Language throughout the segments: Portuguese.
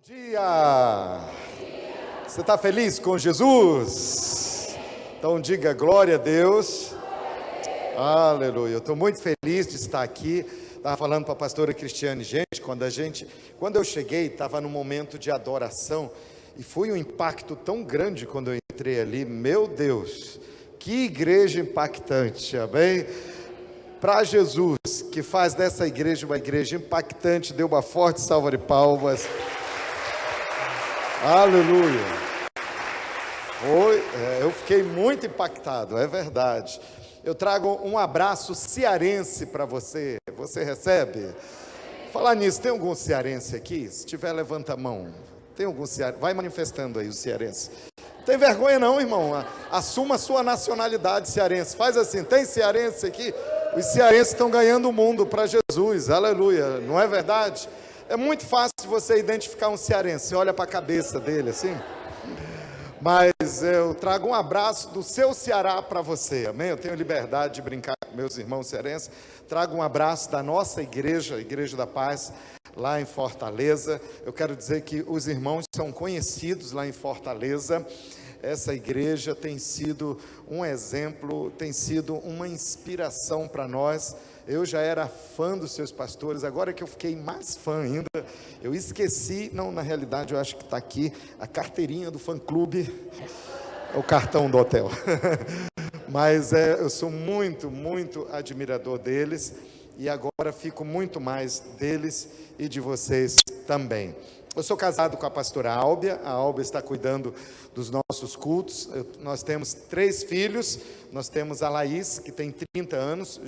Dia! Você está feliz com Jesus? Então diga glória a Deus. Aleluia. Eu estou muito feliz de estar aqui. Estava falando para a pastora Cristiane, gente, quando eu cheguei, estava num momento de adoração e foi um impacto tão grande quando eu entrei ali. Meu Deus, que igreja impactante, amém? Para Jesus, que faz dessa igreja uma igreja impactante, dê uma forte salva de palmas. Aleluia. Eu fiquei muito impactado, é verdade. Eu trago um abraço cearense para você. Você recebe? Falar nisso, tem algum cearense aqui? Se tiver, levanta a mão. Tem algum cearense? Vai manifestando aí o cearense. Não tem vergonha não, irmão. Assuma a sua nacionalidade cearense. Faz assim, tem cearense aqui? Os cearenses estão ganhando o mundo para Jesus. Aleluia. Não é verdade? É muito fácil você identificar um cearense. Você olha para a cabeça dele assim. Mas eu trago um abraço do seu Ceará para você, amém? Eu tenho liberdade de brincar com meus irmãos cearenses. Trago um abraço da nossa igreja, a Igreja da Paz, lá em Fortaleza. Eu quero dizer que os irmãos são conhecidos lá em Fortaleza. Essa igreja tem sido um exemplo, tem sido uma inspiração para nós. Eu já era fã dos seus pastores, agora que eu fiquei mais fã ainda, eu esqueci, não, na realidade eu acho que está aqui, a carteirinha do fã-clube, o cartão do hotel, mas eu sou muito, muito admirador deles, e agora fico muito mais deles e de vocês também. Eu sou casado com a pastora Álbia, a Álbia está cuidando dos nossos cultos. Nós temos 3 filhos, nós temos a Laís, que tem 30 anos,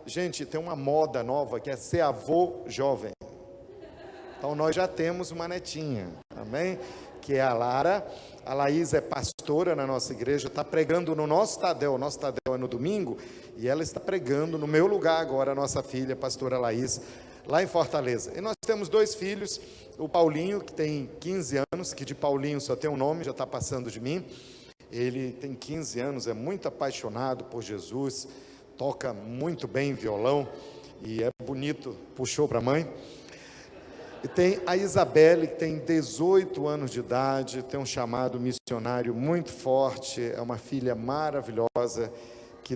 gente, tem uma moda nova que é ser avô jovem. Então nós já temos uma netinha, amém? Que é a Lara. A Laís é pastora na nossa igreja, está pregando no nosso Tadel é no domingo, e ela está pregando no meu lugar agora, a nossa filha, a pastora Laís, lá em Fortaleza. E nós temos 2 filhos, o Paulinho, que tem 15 anos, que de Paulinho só tem um nome, já está passando de mim. Ele tem 15 anos, é muito apaixonado por Jesus, toca muito bem violão, e é bonito, puxou para a mãe. E tem a Isabelle, que tem 18 anos de idade, tem um chamado missionário muito forte, é uma filha maravilhosa que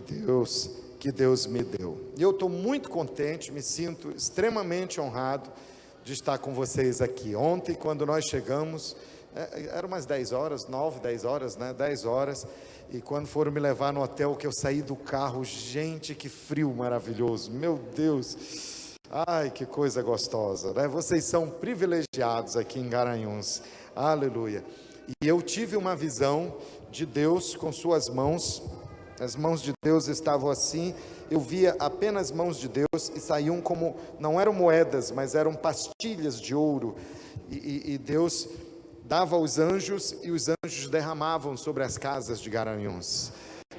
Deus me deu. E eu estou muito contente, me sinto extremamente honrado de estar com vocês aqui. Ontem, quando nós chegamos, eram umas 10 horas, 9, 10 horas, né? 10 horas, e quando foram me levar no hotel, que eu saí do carro, gente, que frio maravilhoso, meu Deus, ai, que coisa gostosa, né? Vocês são privilegiados aqui em Garanhuns, aleluia. E eu tive uma visão de Deus com suas mãos. As mãos de Deus estavam assim, eu via apenas mãos de Deus e saíam como, não eram moedas, mas eram pastilhas de ouro, e Deus dava aos anjos, e os anjos derramavam sobre as casas de Garanhuns.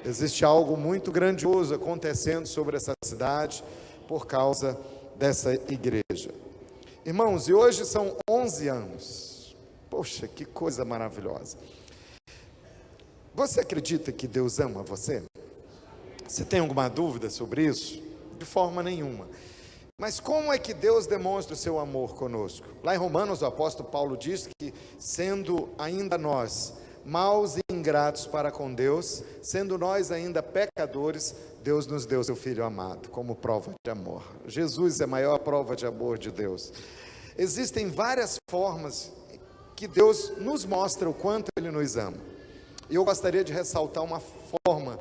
Existe algo muito grandioso acontecendo sobre essa cidade, por causa dessa igreja. Irmãos, e hoje são 11 anos, poxa, que coisa maravilhosa. Você acredita que Deus ama você? Você tem alguma dúvida sobre isso? De forma nenhuma. Mas como é que Deus demonstra o seu amor conosco? Lá em Romanos, o apóstolo Paulo diz que, sendo ainda nós maus e ingratos para com Deus, sendo nós ainda pecadores, Deus nos deu seu Filho amado como prova de amor. Jesus é a maior prova de amor de Deus. Existem várias formas que Deus nos mostra o quanto Ele nos ama. E eu gostaria de ressaltar uma forma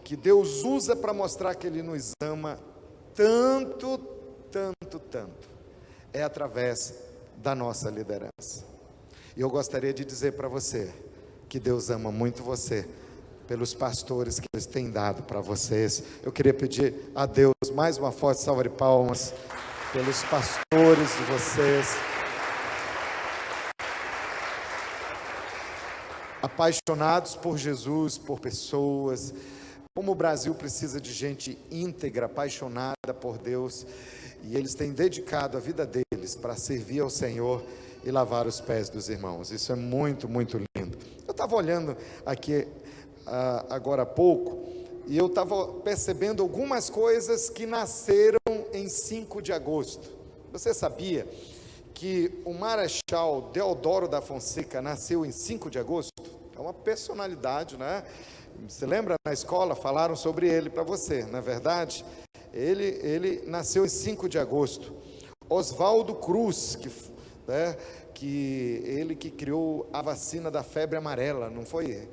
que Deus usa para mostrar que Ele nos ama tanto, tanto, tanto. É através da nossa liderança. E eu gostaria de dizer para você que Deus ama muito você, pelos pastores que Ele tem dado para vocês. Eu queria pedir a Deus mais uma forte salva de palmas pelos pastores de vocês. Apaixonados por Jesus, por pessoas. Como o Brasil precisa de gente íntegra, apaixonada por Deus, e eles têm dedicado a vida deles para servir ao Senhor e lavar os pés dos irmãos. Isso é muito, muito lindo. Eu estava olhando aqui agora há pouco, e eu estava percebendo algumas coisas que nasceram em 5 de agosto. Você sabia que o Marechal Deodoro da Fonseca nasceu em 5 de agosto? É uma personalidade, né? Você lembra na escola, falaram sobre ele para você, não é verdade? Ele nasceu em 5 de agosto. Oswaldo Cruz, ele que criou a vacina da febre amarela, não foi?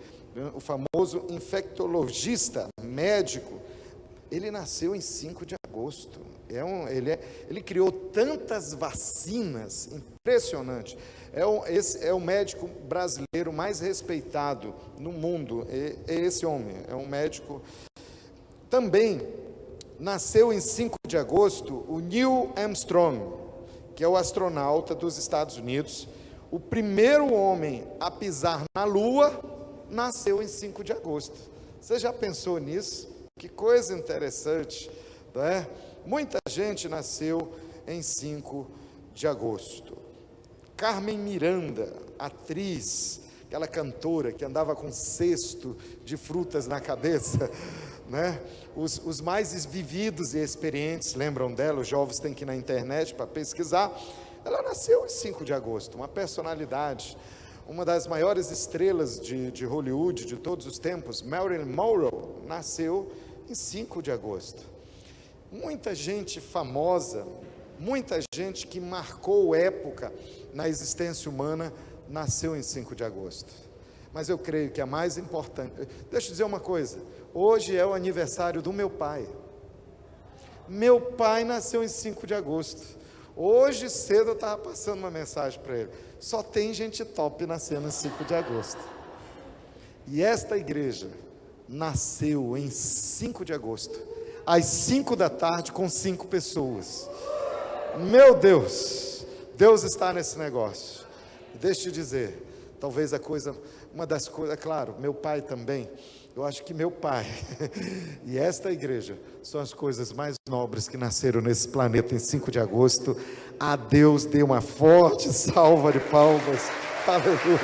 O famoso infectologista, médico, ele nasceu em 5 de agosto. Ele criou tantas vacinas, impressionante. Esse é o médico brasileiro mais respeitado no mundo. É esse homem, é um médico. Também nasceu em 5 de agosto o Neil Armstrong, que é o astronauta dos Estados Unidos. O primeiro homem a pisar na Lua nasceu em 5 de agosto. Você já pensou nisso? Que coisa interessante, não é? Muita gente nasceu em 5 de agosto. Carmen Miranda, atriz, aquela cantora que andava com cesto de frutas na cabeça, né? Os mais vividos e experientes lembram dela, os jovens têm que ir na internet para pesquisar. Ela nasceu em 5 de agosto, uma personalidade, uma das maiores estrelas de Hollywood de todos os tempos, Marilyn Monroe, nasceu em 5 de agosto. Muita gente famosa, muita gente que marcou época na existência humana, nasceu em 5 de agosto. Mas eu creio que a mais importante, deixa eu dizer uma coisa, hoje é o aniversário do meu pai. Meu pai nasceu em 5 de agosto. Hoje cedo eu estava passando uma mensagem para ele, só tem gente top nascendo em 5 de agosto. E esta igreja nasceu em 5 de agosto, às 5 da tarde, com 5 pessoas. Meu Deus, Deus está nesse negócio. Deixa eu te dizer, talvez uma das coisas, claro, meu pai também, eu acho que meu pai e esta igreja são as coisas mais nobres que nasceram nesse planeta em 5 de agosto. A Deus dê uma forte salva de palmas. Aleluia.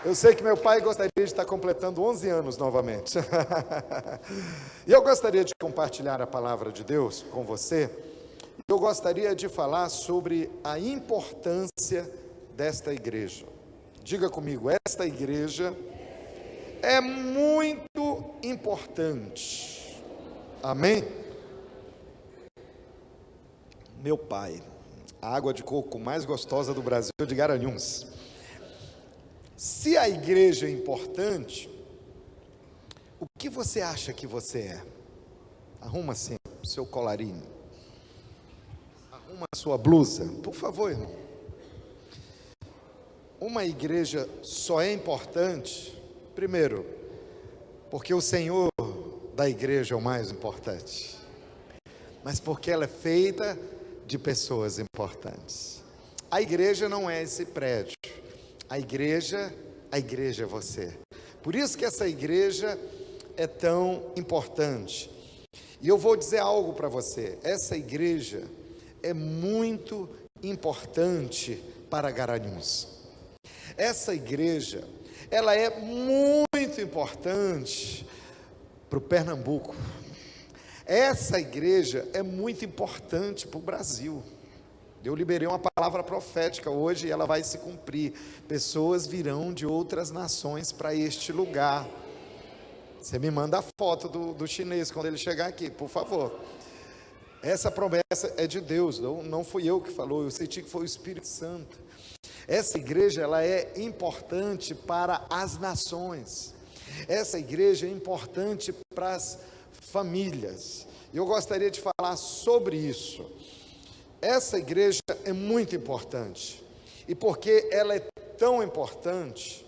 Eu sei que meu pai gostaria de estar completando 11 anos novamente. E eu gostaria de compartilhar a palavra de Deus com você. Eu gostaria de falar sobre a importância desta igreja. Diga comigo, esta igreja é muito importante. Amém? Meu pai, a água de coco mais gostosa do Brasil, de Garanhuns. Se a igreja é importante, o que você acha que você é? Arruma assim o seu colarinho, arruma a sua blusa, por favor, irmão. Uma igreja só é importante, primeiro, porque o Senhor da igreja é o mais importante, mas porque ela é feita de pessoas importantes. A igreja não é esse prédio. A igreja é você. Por isso que essa igreja é tão importante. E eu vou dizer algo para você. Essa igreja é muito importante para Garanhuns. Essa igreja, ela é muito importante para o Pernambuco. Essa igreja é muito importante para o Brasil. Eu liberei uma palavra profética hoje e ela vai se cumprir. Pessoas virão de outras nações para este lugar. Você me manda a foto do chinês quando ele chegar aqui, por favor. Essa promessa é de Deus, não fui eu que falou, eu senti que foi o Espírito Santo. Essa igreja, ela é importante para as nações. Essa igreja é importante para as famílias. Eu gostaria de falar sobre isso. Essa igreja é muito importante, e porque ela é tão importante,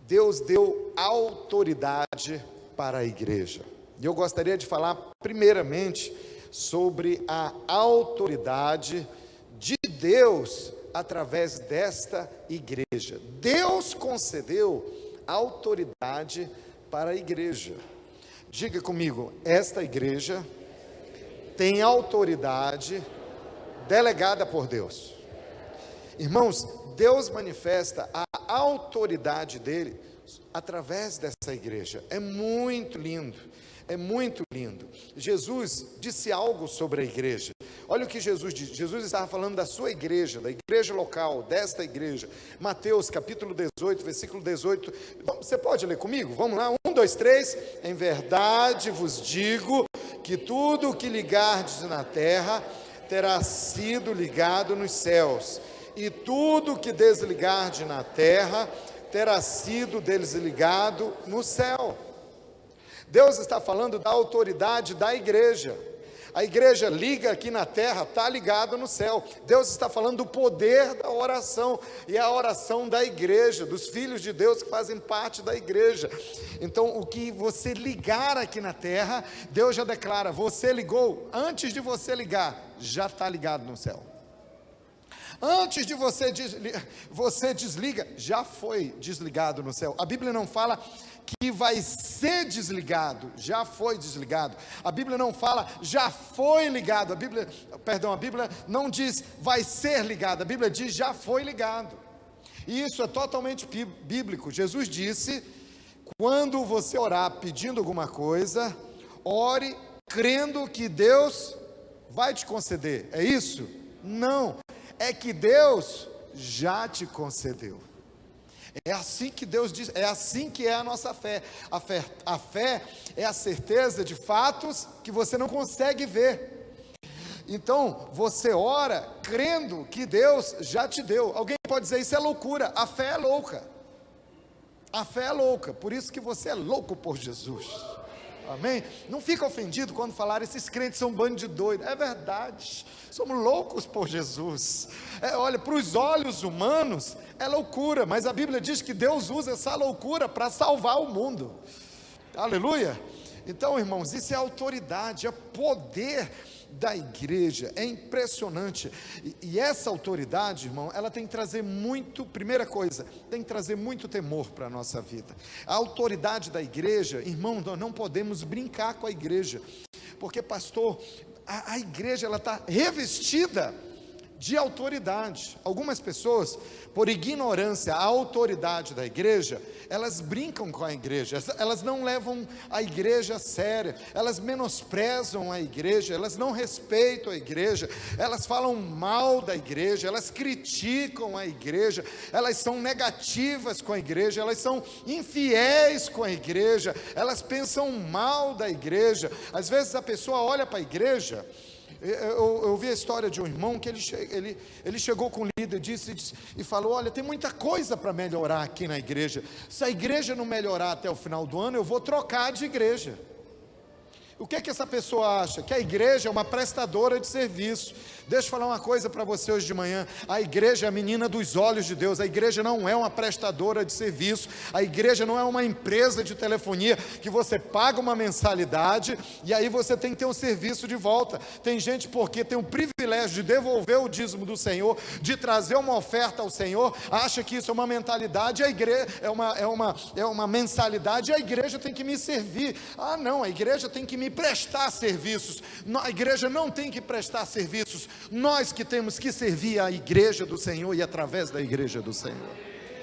Deus deu autoridade para a igreja. E eu gostaria de falar primeiramente sobre a autoridade de Deus através desta igreja. Deus concedeu autoridade para a igreja. Diga comigo, esta igreja tem autoridade delegada por Deus. Irmãos, Deus manifesta a autoridade dele através dessa igreja. É muito lindo. É muito lindo. Jesus disse algo sobre a igreja. Olha o que Jesus disse. Jesus estava falando da sua igreja, da igreja local, desta igreja. Mateus capítulo 18, versículo 18. Você pode ler comigo? Vamos lá, 1, 2, 3. Em verdade vos digo que tudo o que ligardes na terra terá sido ligado nos céus, e tudo o que desligardes na terra terá sido desligado no céu. Deus está falando da autoridade da igreja. A igreja liga aqui na terra, está ligado no céu. Deus está falando do poder da oração, e a oração da igreja, dos filhos de Deus que fazem parte da igreja. Então, o que você ligar aqui na terra, Deus já declara: você ligou, antes de você ligar, já está ligado no céu. Antes de você desliga, já foi desligado no céu. A Bíblia não fala que vai ser desligado, já foi desligado. A Bíblia não fala já foi ligado. A Bíblia não diz vai ser ligado. A Bíblia diz já foi ligado. E isso é totalmente bíblico. Jesus disse: quando você orar pedindo alguma coisa, ore crendo que Deus vai te conceder. É isso? Não. É que Deus já te concedeu. É assim que Deus diz, é assim que é a nossa fé. A fé é a certeza de fatos que você não consegue ver. Então, você ora crendo que Deus já te deu. Alguém pode dizer, isso é loucura. A fé é louca. A fé é louca, por isso que você é louco por Jesus. Amém? Não fica ofendido quando falar esses crentes são um bando de doidos. É verdade, somos loucos por Jesus. Olha, para os olhos humanos é loucura, mas a Bíblia diz que Deus usa essa loucura para salvar o mundo. Aleluia. Então, irmãos, isso é autoridade, é poder da igreja, é impressionante. E essa autoridade, irmão, ela tem que trazer muito, primeira coisa, tem que trazer muito temor para a nossa vida. A autoridade da igreja, irmão, nós não podemos brincar com a igreja, porque pastor, a igreja ela está revestida de autoridade. Algumas pessoas, por ignorância à autoridade da igreja, elas brincam com a igreja, elas não levam a igreja a sério, elas menosprezam a igreja, elas não respeitam a igreja, elas falam mal da igreja, elas criticam a igreja, elas são negativas com a igreja, elas são infiéis com a igreja, elas pensam mal da igreja. Às vezes a pessoa olha para a igreja. Eu vi a história de um irmão que ele chegou com o líder e falou: olha, tem muita coisa para melhorar aqui na igreja. Se a igreja não melhorar até o final do ano, eu vou trocar de igreja. O que é que essa pessoa acha? Que a igreja é uma prestadora de serviço. Deixa eu falar uma coisa para você hoje de manhã. A igreja é a menina dos olhos de Deus. A igreja não é uma prestadora de serviço. A igreja não é uma empresa de telefonia que você paga uma mensalidade e aí você tem que ter um serviço de volta. Tem gente porque tem o privilégio de devolver o dízimo do Senhor, de trazer uma oferta ao Senhor, acha que isso é uma mentalidade, a igreja é uma mensalidade, e a igreja tem que me servir. Ah não, a igreja tem que me prestar serviços. A igreja não tem que prestar serviços. Nós que temos que servir a igreja do Senhor e através da igreja do Senhor.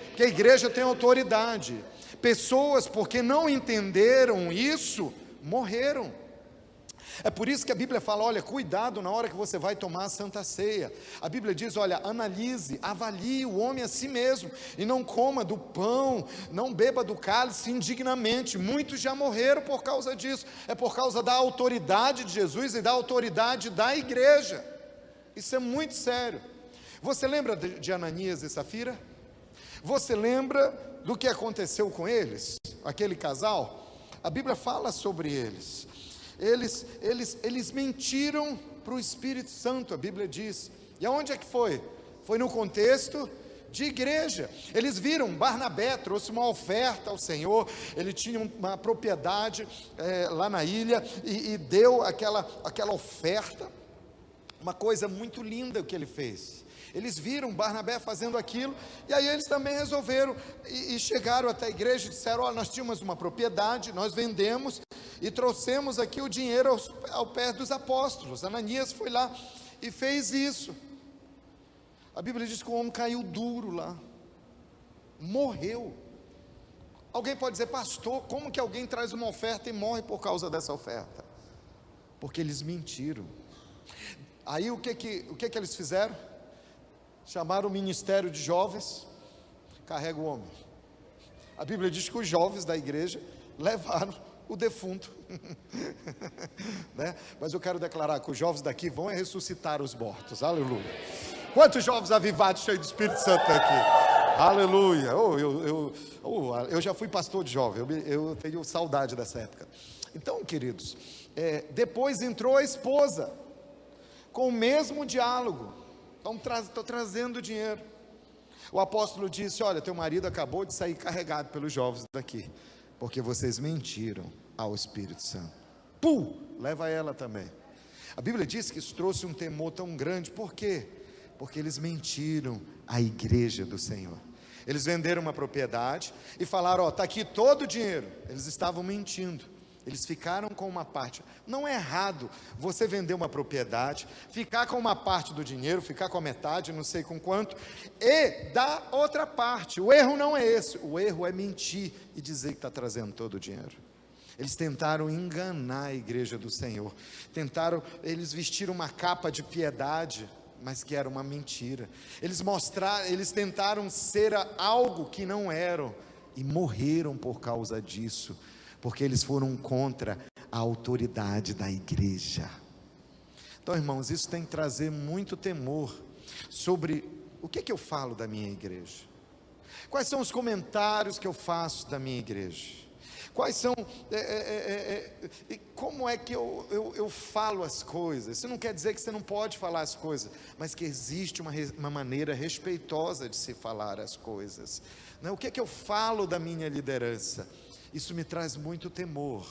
Porque a igreja tem autoridade. Pessoas, porque não entenderam isso, morreram. É por isso que a Bíblia fala: olha, cuidado na hora que você vai tomar a Santa Ceia. A Bíblia diz: olha, analise, avalie o homem a si mesmo, e não coma do pão, não beba do cálice indignamente. Muitos já morreram por causa disso. É por causa da autoridade de Jesus e da autoridade da igreja. Isso é muito sério. Você lembra de Ananias e Safira? Você lembra do que aconteceu com eles? Aquele casal? A Bíblia fala sobre eles. Eles mentiram para o Espírito Santo, a Bíblia diz. E aonde é que foi? Foi no contexto de igreja. Eles viram, Barnabé trouxe uma oferta ao Senhor, ele tinha uma propriedade lá na ilha, e deu aquela oferta. Uma coisa muito linda o que ele fez. Eles viram Barnabé fazendo aquilo, e aí eles também resolveram, e chegaram até a igreja e disseram: olha, nós tínhamos uma propriedade, nós vendemos, e trouxemos aqui o dinheiro ao pé dos apóstolos. Ananias foi lá e fez isso. A Bíblia diz que o homem caiu duro lá, morreu. Alguém pode dizer: pastor, como que alguém traz uma oferta e morre por causa dessa oferta? Porque eles mentiram. Aí o que eles fizeram? Chamaram o ministério de jovens, carrega o homem. A Bíblia diz que os jovens da igreja levaram o defunto, né? Mas eu quero declarar que os jovens daqui vão ressuscitar os mortos, aleluia. Quantos jovens avivados, cheios do Espírito Santo aqui? Aleluia. Eu já fui pastor de jovem, eu tenho saudade dessa época. Então, queridos, depois entrou a esposa, com o mesmo diálogo. Estou trazendo dinheiro. O apóstolo disse: olha, teu marido acabou de sair carregado pelos jovens daqui, porque vocês mentiram ao Espírito Santo. Leva ela também. A Bíblia diz que isso trouxe um temor tão grande. Por quê? Porque eles mentiram à igreja do Senhor. Eles venderam uma propriedade e falaram: está aqui todo o dinheiro. Eles estavam mentindo. Eles ficaram com uma parte. Não é errado você vender uma propriedade, ficar com uma parte do dinheiro, ficar com a metade, não sei com quanto, e dar outra parte. O erro não é esse. O erro é mentir e dizer que está trazendo todo o dinheiro. Eles tentaram enganar a igreja do Senhor. Eles vestiram uma capa de piedade, mas que era uma mentira. Eles tentaram ser algo que não eram, e morreram por causa disso, porque eles foram contra a autoridade da igreja. Então, irmãos, isso tem que trazer muito temor sobre o que eu falo da minha igreja. Quais são os comentários que eu faço da minha igreja? Quais são, como é que eu falo as coisas? Isso não quer dizer que você não pode falar as coisas, mas que existe uma maneira respeitosa de se falar as coisas, né? O que eu falo da minha liderança? Isso me traz muito temor.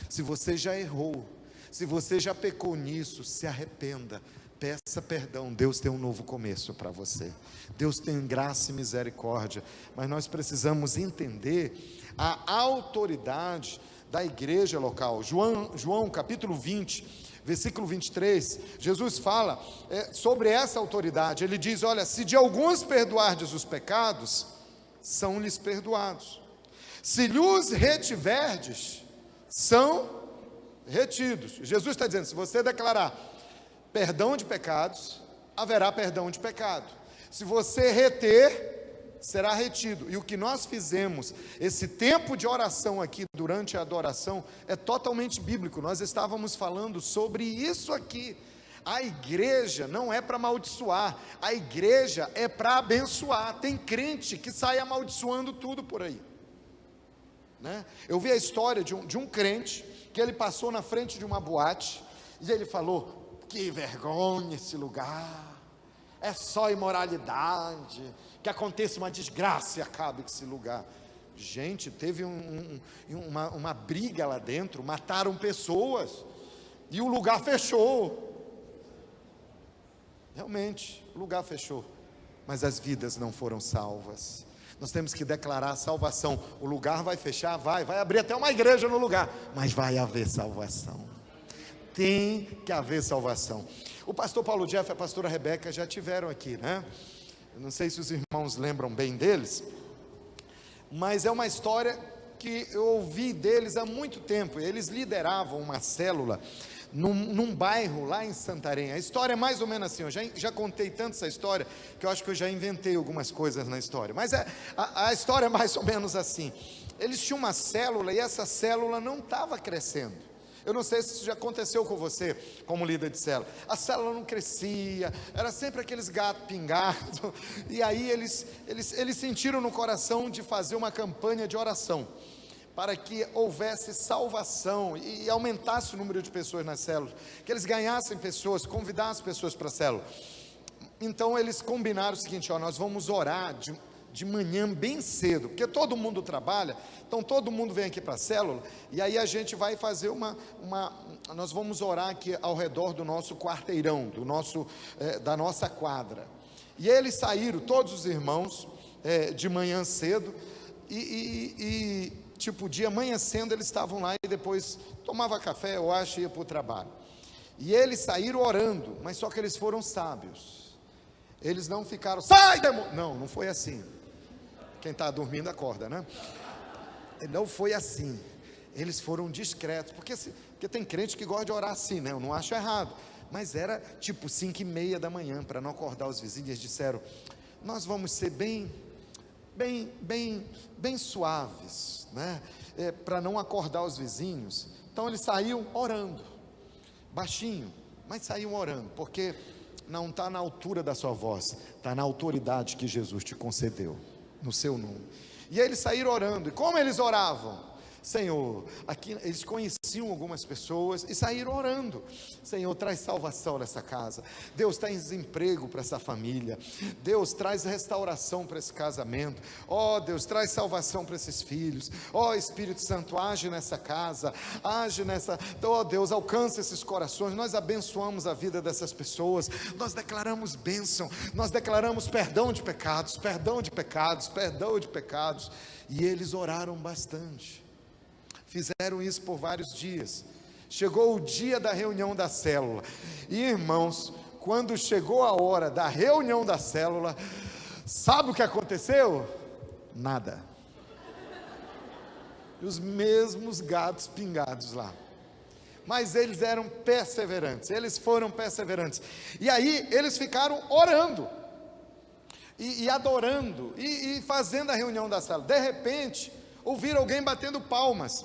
Se você já errou, se você já pecou nisso, se arrependa, peça perdão. Deus tem um novo começo para você. Deus tem graça e misericórdia, mas nós precisamos entender a autoridade da igreja local. João capítulo 20, versículo 23, Jesus fala sobre essa autoridade. Ele diz: olha, se de alguns perdoardes os pecados, são-lhes perdoados. Se lhes retiverdes, são retidos. Jesus está dizendo: se você declarar perdão de pecados, haverá perdão de pecado. Se você reter, será retido. E o que nós fizemos, esse tempo de oração aqui, durante a adoração, é totalmente bíblico. Nós estávamos falando sobre isso aqui. A igreja não é para amaldiçoar, a igreja é para abençoar. Tem crente que sai amaldiçoando tudo por aí, né? Eu vi a história de um crente, que ele passou na frente de uma boate, e ele falou: que vergonha esse lugar, é só imoralidade, que aconteça uma desgraça e acabe com esse lugar. Gente, teve uma briga lá dentro, mataram pessoas, e o lugar fechou. Realmente, o lugar fechou, mas as vidas não foram salvas. Nós temos que declarar a salvação. O lugar vai fechar, vai abrir até uma igreja no lugar, mas vai haver salvação. Tem que haver salvação. O pastor Paulo Jeff e a pastora Rebeca já tiveram aqui, né? Eu não sei se os irmãos lembram bem deles, mas é uma história que eu ouvi deles há muito tempo. Eles lideravam uma célula num bairro lá em Santarém. A história é mais ou menos assim. Eu já contei tanto essa história que eu acho que eu já inventei algumas coisas na história, mas a história é mais ou menos assim. Eles tinham uma célula e essa célula não estava crescendo. Eu não sei se isso já aconteceu com você como líder de célula. A célula não crescia, era sempre aqueles gatos pingados. E aí eles sentiram no coração de fazer uma campanha de oração, para que houvesse salvação e aumentasse o número de pessoas nas células, que eles ganhassem pessoas, convidassem pessoas para a célula. Então eles combinaram o seguinte: nós vamos orar de manhã bem cedo, porque todo mundo trabalha, então todo mundo vem aqui para a célula, e aí a gente vai fazer nós vamos orar aqui ao redor do nosso quarteirão, da nossa quadra. E eles saíram, todos os irmãos, de manhã cedo, tipo, dia amanhecendo eles estavam lá, e depois tomava café, eu acho, e ia para o trabalho. E eles saíram orando, mas só que eles foram sábios. Eles não ficaram: sai demônio! Não foi assim. Quem está dormindo acorda, né? Não foi assim. Eles foram discretos, porque tem crente que gosta de orar assim, né? Eu não acho errado, mas era tipo 5:30 da manhã, para não acordar os vizinhos. Eles disseram: nós vamos ser bem suaves, né? Para não acordar os vizinhos. Então eles saíam orando, baixinho, mas saíam orando, porque não está na altura da sua voz, está na autoridade que Jesus te concedeu, no seu nome. E eles saíram orando. E como eles oravam? Senhor, aqui eles conheciam algumas pessoas e saíram orando: Senhor, traz salvação nessa casa. Deus, traz emprego para essa família. Deus, traz restauração para esse casamento. Ó Deus, traz salvação para esses filhos. Ó Espírito Santo, age nessa casa, age nessa, ó Deus, alcança esses corações. Nós abençoamos a vida dessas pessoas, nós declaramos bênção, nós declaramos perdão de pecados, perdão de pecados, perdão de pecados. E eles oraram bastante. Fizeram isso por vários dias. Chegou o dia da reunião da célula. E irmãos, quando chegou a hora da reunião da célula, sabe o que aconteceu? Nada. Os mesmos gatos pingados lá. Mas eles eram perseverantes. Eles foram perseverantes. E aí eles ficaram orando e adorando e fazendo a reunião da célula. De repente, ouviram alguém batendo palmas.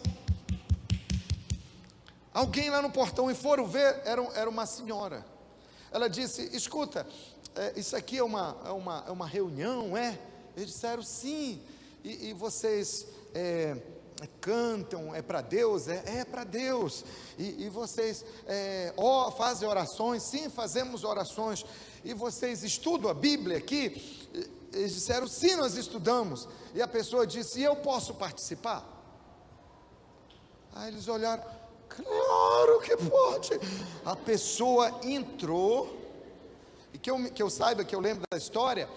Alguém lá no portão, e foram ver, era uma senhora. Ela disse: escuta, isso aqui é uma reunião, é? Eles disseram: sim. E vocês cantam, é para Deus? É para Deus. E vocês fazem orações? Sim, fazemos orações. E vocês estudam a Bíblia aqui? Eles disseram: sim, nós estudamos. E a pessoa disse: e eu posso participar? Aí eles olharam: claro que pode. A pessoa entrou, e que eu saiba, que eu lembro da história,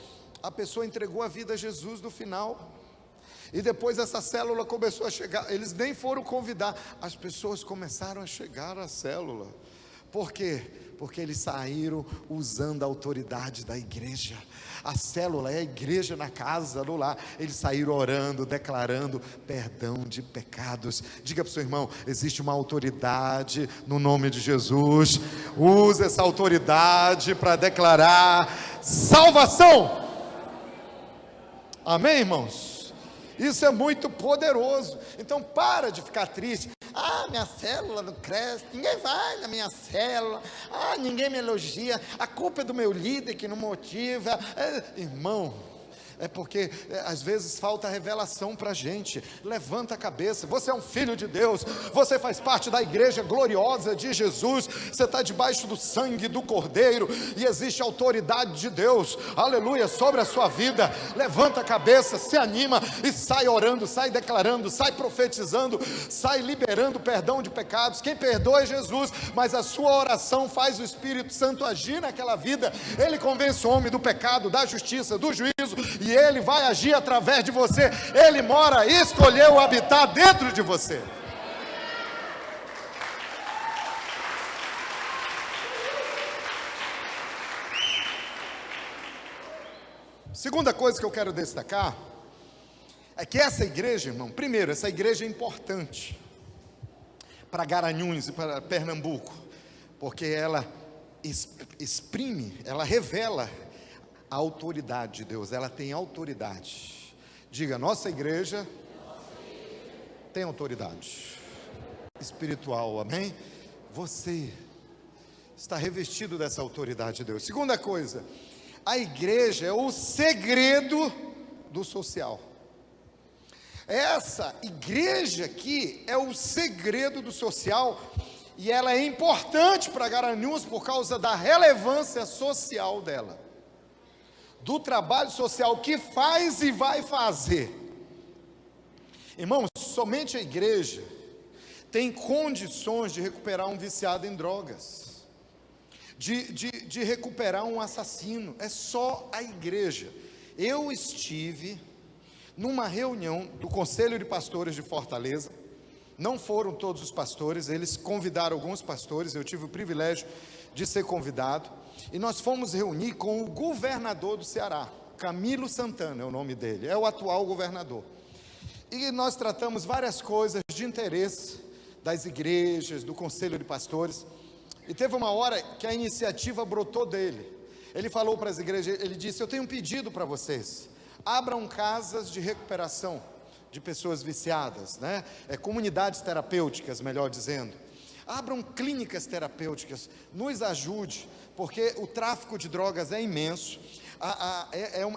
a pessoa entregou a vida a Jesus no final. E depois essa célula começou a chegar. Eles nem foram convidar, as pessoas começaram a chegar à célula. Por quê? Porque eles saíram usando a autoridade da igreja. A célula é a igreja na casa, no lar. Eles saíram orando, declarando perdão de pecados. Diga para o seu irmão: existe uma autoridade no nome de Jesus. Use essa autoridade para declarar salvação. Amém, irmãos? Isso é muito poderoso. Então para de ficar triste. Minha célula não cresce, ninguém vai na minha célula, ninguém me elogia, a culpa é do meu líder que não motiva. Irmão, é porque às vezes falta revelação para a gente. Levanta a cabeça, você é um filho de Deus, você faz parte da igreja gloriosa de Jesus, você está debaixo do sangue do Cordeiro, e existe autoridade de Deus, aleluia, sobre a sua vida. Levanta a cabeça, se anima e sai orando, sai declarando, sai profetizando, sai liberando perdão de pecados. Quem perdoa é Jesus, mas a sua oração faz o Espírito Santo agir naquela vida. Ele convence o homem do pecado, da justiça, do juízo, e Ele vai agir através de você. Ele mora e escolheu habitar dentro de você. Segunda coisa que eu quero destacar é que essa igreja, irmão, primeiro, essa igreja é importante para Garanhuns e para Pernambuco, porque ela exprime, ela revela a autoridade de Deus. Ela tem autoridade. Diga: nossa igreja tem autoridade espiritual, amém? Você está revestido dessa autoridade de Deus. Segunda coisa, a igreja é o segredo do social. Essa igreja aqui é o segredo do social, e ela é importante para Garanhuns por causa da relevância social dela, do trabalho social que faz e vai fazer. Irmãos, somente a igreja tem condições de recuperar um viciado em drogas, de recuperar um assassino. É só a igreja. Eu estive numa reunião do Conselho de Pastores de Fortaleza. Não foram todos os pastores, eles convidaram alguns pastores. Eu tive o privilégio de ser convidado, e nós fomos reunir com o governador do Ceará, Camilo Santana é o nome dele, é o atual governador. E nós tratamos várias coisas de interesse das igrejas, do conselho de pastores. E teve uma hora que a iniciativa brotou dele. Ele falou para as igrejas, ele disse: eu tenho um pedido para vocês, abram casas de recuperação de pessoas viciadas, né? Comunidades terapêuticas, melhor dizendo. Abram clínicas terapêuticas, nos ajude, porque o tráfico de drogas é imenso.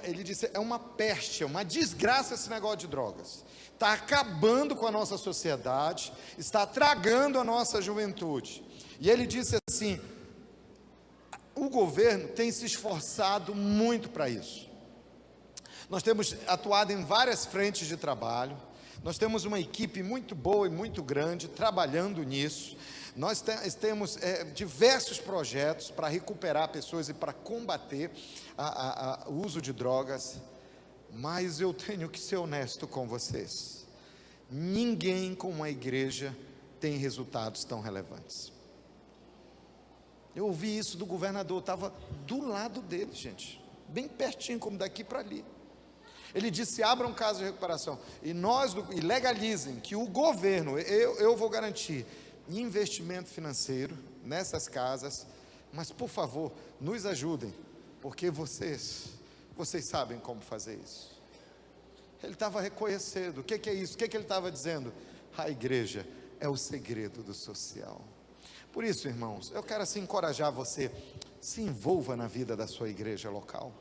Ele disse, é uma peste, é uma desgraça esse negócio de drogas. Está acabando com a nossa sociedade, está tragando a nossa juventude. E ele disse assim: o governo tem se esforçado muito para isso. Nós temos atuado em várias frentes de trabalho, nós temos uma equipe muito boa e muito grande trabalhando nisso. Nós temos diversos projetos para recuperar pessoas e para combater o uso de drogas, mas eu tenho que ser honesto com vocês: ninguém como a igreja tem resultados tão relevantes. Eu ouvi isso do governador, estava do lado dele, gente, bem pertinho, como daqui para ali. Ele disse: abram casa de recuperação e legalizem, que o governo, eu vou garantir investimento financeiro nessas casas, mas por favor, nos ajudem, porque vocês sabem como fazer isso. Ele estava reconhecendo. O que é isso? O que ele estava dizendo? A igreja é o segredo do social. Por isso, irmãos, eu quero assim encorajar você: se envolva na vida da sua igreja local.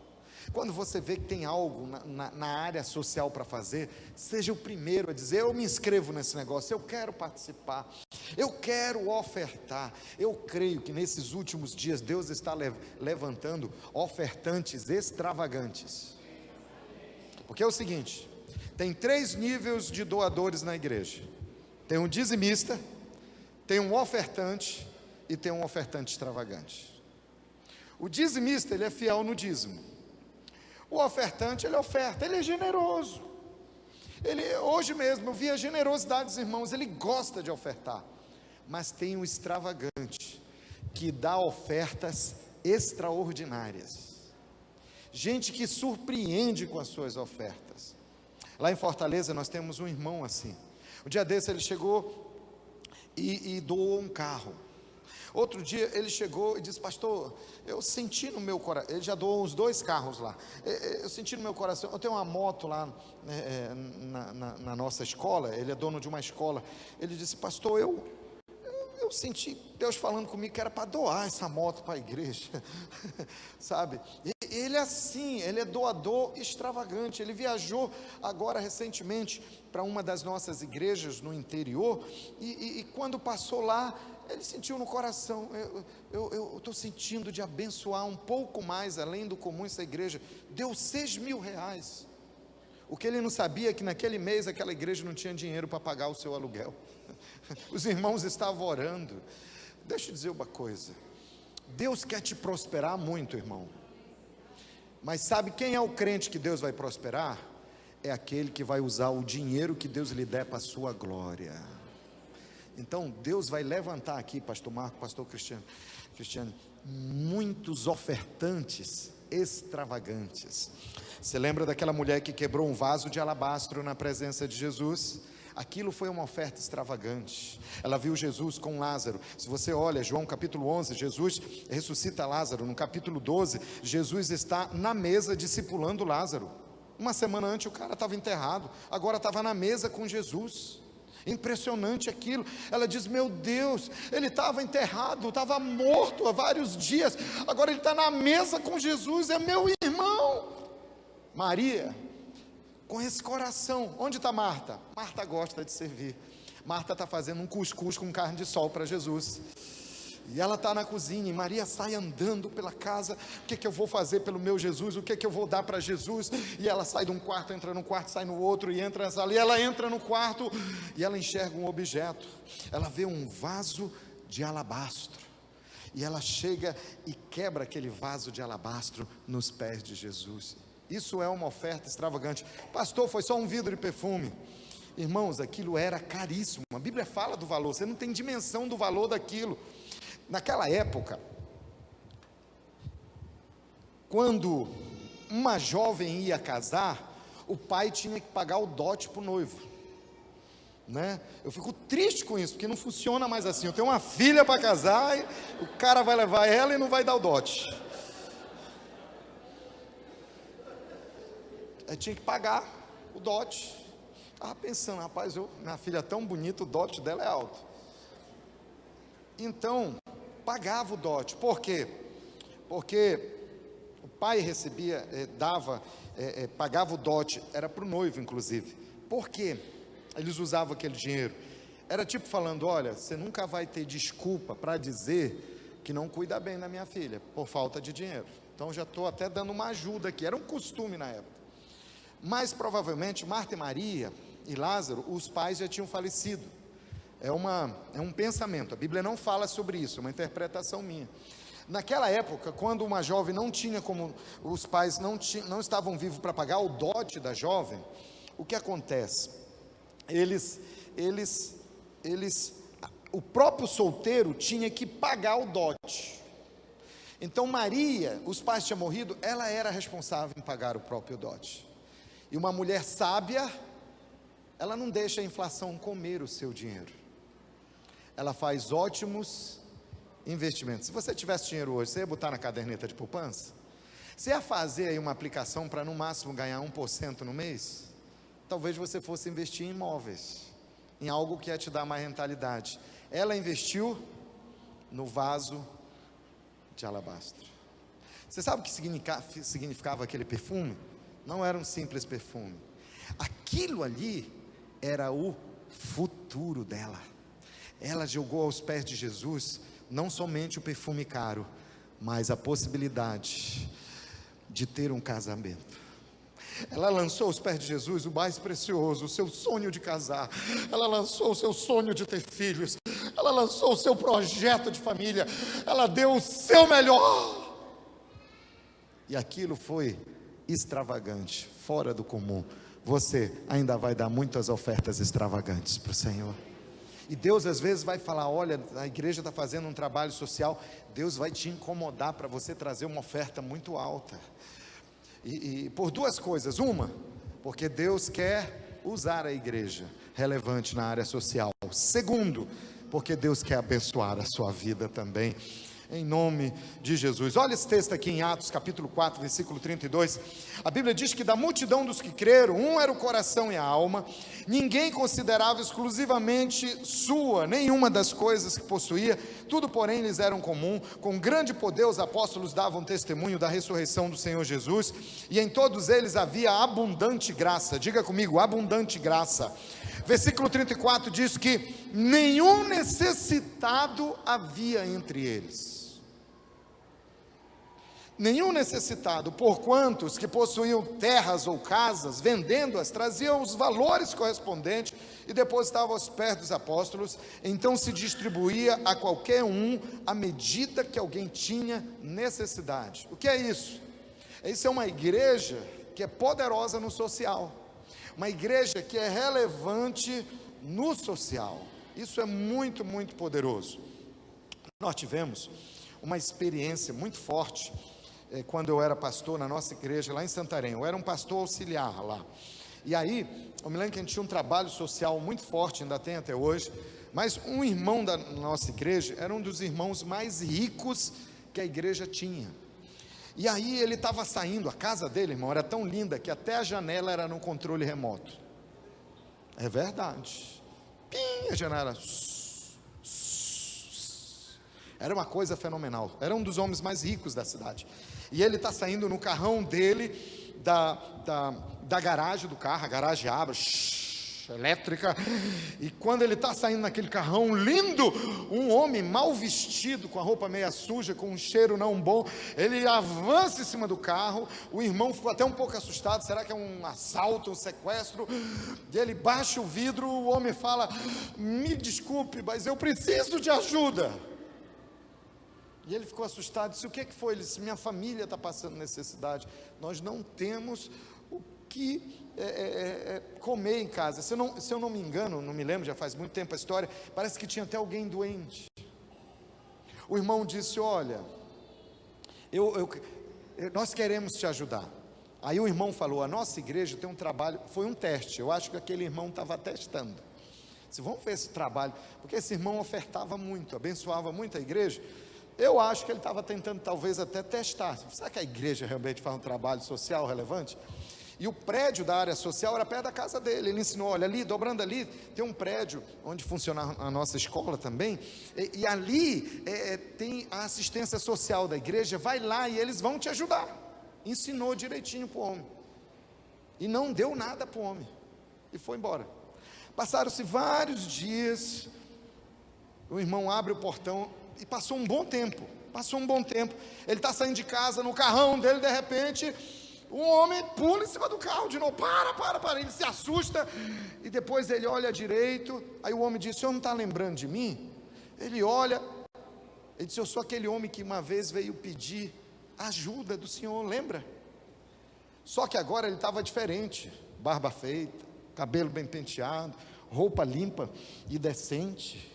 Quando você vê que tem algo na área social para fazer, seja o primeiro a dizer: eu me inscrevo nesse negócio, eu quero participar, eu quero ofertar. Eu creio que nesses últimos dias Deus está levantando ofertantes extravagantes. Porque é o seguinte: tem 3 níveis de doadores na igreja. Tem um dizimista, tem um ofertante e tem um ofertante extravagante. O dizimista, ele é fiel no dízimo. O ofertante, ele oferta, ele é generoso. Hoje mesmo eu vi a generosidade dos irmãos, ele gosta de ofertar. Mas tem o extravagante, que dá ofertas extraordinárias. Gente que surpreende com as suas ofertas. Lá em Fortaleza nós temos um irmão assim. Um dia desse ele chegou e doou um carro. Outro dia ele chegou e disse: pastor, eu senti no meu coração, ele já doou uns 2 carros lá, eu senti no meu coração, eu tenho uma moto lá na nossa escola, ele é dono de uma escola. Ele disse: pastor, eu senti Deus falando comigo que era para doar essa moto para a igreja, sabe? Ele é assim, ele é doador extravagante. Ele viajou agora recentemente para uma das nossas igrejas no interior, e quando passou lá, ele sentiu no coração: eu estou sentindo de abençoar um pouco mais, além do comum, essa igreja. Deu R$6.000. O que ele não sabia é que naquele mês aquela igreja não tinha dinheiro para pagar o seu aluguel. Os irmãos estavam orando. Deixa eu dizer uma coisa: Deus quer te prosperar muito, irmão. Mas sabe quem é o crente que Deus vai prosperar? É aquele que vai usar o dinheiro que Deus lhe der para a sua glória. Então Deus vai levantar aqui, pastor Marco, pastor Cristiano, muitos ofertantes extravagantes. Você lembra daquela mulher que quebrou um vaso de alabastro na presença de Jesus? Aquilo foi uma oferta extravagante. Ela viu Jesus com Lázaro. Se você olha João capítulo 11, Jesus ressuscita Lázaro. No capítulo 12, Jesus está na mesa discipulando Lázaro. Uma semana antes o cara estava enterrado, agora estava na mesa com Jesus. Impressionante aquilo. Ela diz: meu Deus, ele estava enterrado, estava morto há vários dias, agora ele está na mesa com Jesus, é meu irmão. Maria, com esse coração, onde está Marta? Marta gosta de servir. Marta está fazendo um cuscuz com carne de sol para Jesus, e ela está na cozinha, e Maria sai andando pela casa: o que eu vou fazer pelo meu Jesus, o que eu vou dar para Jesus? E ela sai de um quarto, entra num quarto, sai no outro, e entra nessa ali. Ela entra no quarto, e ela enxerga um objeto, ela vê um vaso de alabastro, e ela chega e quebra aquele vaso de alabastro nos pés de Jesus. Isso é uma oferta extravagante. Pastor, foi só um vidro de perfume. Irmãos, aquilo era caríssimo. A Bíblia fala do valor, você não tem dimensão do valor daquilo. Naquela época, quando uma jovem ia casar, o pai tinha que pagar o dote para o noivo. né? Eu fico triste com isso, porque não funciona mais assim. Eu tenho uma filha para casar, e o cara vai levar ela e não vai dar o dote. Aí tinha que pagar o dote. Estava pensando, rapaz, minha filha é tão bonita, o dote dela é alto. Então, pagava o dote. Por quê? Porque o pai recebia, pagava o dote, era para o noivo inclusive. Por quê? Eles usavam aquele dinheiro. Era tipo falando, olha, você nunca vai ter desculpa para dizer que não cuida bem da minha filha, por falta de dinheiro. Então já estou até dando uma ajuda aqui, era um costume na época. Mas provavelmente Marta e Maria e Lázaro, os pais já tinham falecido. É um pensamento, a Bíblia não fala sobre isso, é uma interpretação minha. Naquela época, quando uma jovem não tinha como, os pais não estavam vivos para pagar o dote da jovem, o que acontece? O próprio solteiro tinha que pagar o dote. Então Maria, os pais tinham morrido, ela era responsável em pagar o próprio dote. E uma mulher sábia, ela não deixa a inflação comer o seu dinheiro. Ela faz ótimos investimentos. Se você tivesse dinheiro hoje, você ia botar na caderneta de poupança? Você ia fazer aí uma aplicação para no máximo ganhar 1% no mês? Talvez você fosse investir em imóveis, em algo que ia te dar mais rentabilidade. Ela investiu no vaso de alabastro. Você sabe o que significava aquele perfume? Não era um simples perfume. Aquilo ali era o futuro dela. Ela jogou aos pés de Jesus não somente o perfume caro, mas a possibilidade de ter um casamento. Ela lançou aos pés de Jesus o mais precioso, o seu sonho de casar. Ela lançou o seu sonho de ter filhos. Ela lançou o seu projeto de família. Ela deu o seu melhor. E aquilo foi extravagante, fora do comum. Você ainda vai dar muitas ofertas extravagantes para o Senhor. E Deus às vezes vai falar, olha, a igreja está fazendo um trabalho social. Deus vai te incomodar para você trazer uma oferta muito alta. E por duas coisas. Uma, porque Deus quer usar a igreja relevante na área social. Segundo, porque Deus quer abençoar a sua vida também, em nome de Jesus. Olha esse texto aqui em Atos capítulo 4, versículo 32, a Bíblia diz que da multidão dos que creram, um era o coração e a alma, ninguém considerava exclusivamente sua, nenhuma das coisas que possuía, tudo porém lhes era comum, com grande poder os apóstolos davam testemunho da ressurreição do Senhor Jesus, e em todos eles havia abundante graça. Diga comigo, abundante graça. Versículo 34 diz que nenhum necessitado havia entre eles. Nenhum necessitado, porquanto os que possuíam terras ou casas, vendendo-as, traziam os valores correspondentes e depositavam aos pés dos apóstolos. Então se distribuía a qualquer um à medida que alguém tinha necessidade. O que é isso? Isso é uma igreja que é poderosa no social, uma igreja que é relevante no social. Isso é muito, muito poderoso. Nós tivemos uma experiência muito forte quando eu era pastor na nossa igreja lá em Santarém. Eu era um pastor auxiliar lá, e aí eu me lembro que a gente tinha um trabalho social muito forte, ainda tem até hoje. Mas um irmão da nossa igreja era um dos irmãos mais ricos que a igreja tinha. E aí ele estava saindo, a casa dele, irmão, era tão linda que até a janela era no controle remoto. É verdade. Pim, a janela. Era uma coisa fenomenal. Era um dos homens mais ricos da cidade. E ele está saindo no carrão dele, da garagem do carro. A garagem abre, elétrica. E quando ele está saindo naquele carrão lindo, um homem mal vestido, com a roupa meia suja, com um cheiro não bom, ele avança em cima do carro. O irmão ficou até um pouco assustado. Será que é um assalto, um sequestro? E ele baixa o vidro. O homem fala: me desculpe, mas eu preciso de ajuda. E ele ficou assustado, disse: o que foi? Ele disse: minha família está passando necessidade, nós não temos o que comer em casa. Se eu não me engano, não me lembro, já faz muito tempo a história, parece que tinha até alguém doente. O irmão disse: olha, nós queremos te ajudar. Aí o irmão falou: a nossa igreja tem um trabalho, foi um teste, eu acho que aquele irmão estava testando. Se vamos ver esse trabalho, porque esse irmão ofertava muito, abençoava muito a igreja. Eu acho que ele estava tentando talvez até testar, será que a igreja realmente faz um trabalho social relevante? E o prédio da área social era perto da casa dele. Ele ensinou, olha ali, dobrando ali, tem um prédio onde funciona a nossa escola também, e ali tem a assistência social da igreja, vai lá e eles vão te ajudar. Ensinou direitinho para o homem, e não deu nada para o homem, e foi embora. Passaram-se vários dias, o irmão abre o portão, e passou um bom tempo, ele está saindo de casa, no carrão dele, de repente, um homem pula em cima do carro de novo, para, ele se assusta, e depois ele olha direito, aí o homem diz, o senhor não está lembrando de mim? Ele olha, ele diz, eu sou aquele homem que uma vez veio pedir ajuda do senhor, lembra? Só que agora ele estava diferente, barba feita, cabelo bem penteado, roupa limpa e decente,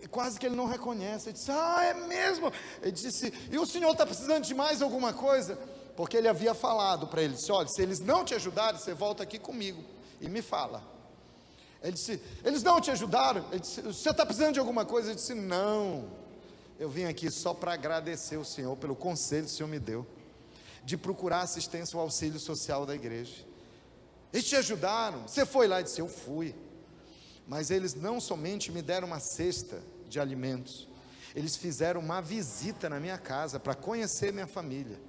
quase que ele não reconhece. Ele disse, é mesmo? Ele disse, e o senhor está precisando de mais alguma coisa? Porque ele havia falado para ele, disse, olha, se eles não te ajudarem, você volta aqui comigo e me fala. Ele disse, eles não te ajudaram? Ele disse, você está precisando de alguma coisa? Ele disse, não, eu vim aqui só para agradecer o senhor pelo conselho que o senhor me deu, de procurar assistência ao auxílio social da igreja. Eles te ajudaram? Você foi lá? E disse, eu fui, mas eles não somente me deram uma cesta de alimentos, eles fizeram uma visita na minha casa, para conhecer minha família,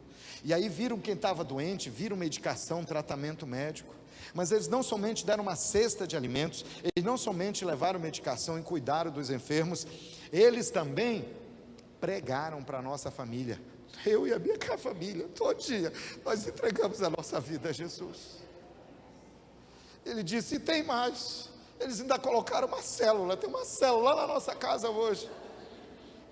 e aí viram quem estava doente, viram medicação, tratamento médico, mas eles não somente deram uma cesta de alimentos, eles não somente levaram medicação e cuidaram dos enfermos, eles também pregaram para a nossa família. Eu e a minha família, todo dia, nós entregamos a nossa vida a Jesus. Ele disse, e tem mais, eles ainda colocaram uma célula, tem uma célula lá na nossa casa hoje,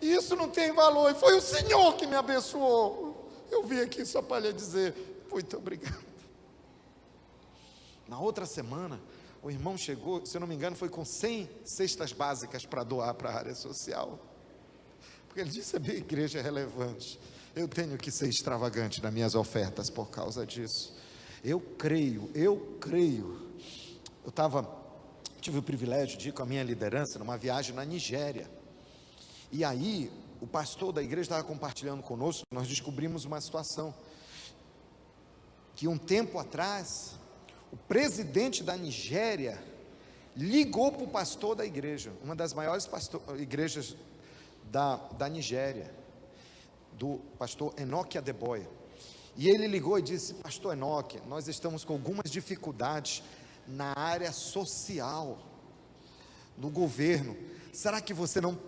e isso não tem valor, e foi o Senhor que me abençoou. Eu vim aqui só para lhe dizer, muito obrigado. Na outra semana, o irmão chegou, se eu não me engano, foi com 100 cestas básicas para doar para a área social, porque ele disse, a minha igreja é relevante, eu tenho que ser extravagante nas minhas ofertas por causa disso. Eu creio, tive o privilégio de ir com a minha liderança numa viagem na Nigéria, e aí o pastor da igreja estava compartilhando conosco, nós descobrimos uma situação, que um tempo atrás, o presidente da Nigéria ligou para o pastor da igreja, uma das maiores igrejas da Nigéria, do pastor Enoque Adeboye, e ele ligou e disse, pastor Enoque, nós estamos com algumas dificuldades na área social, no governo, será que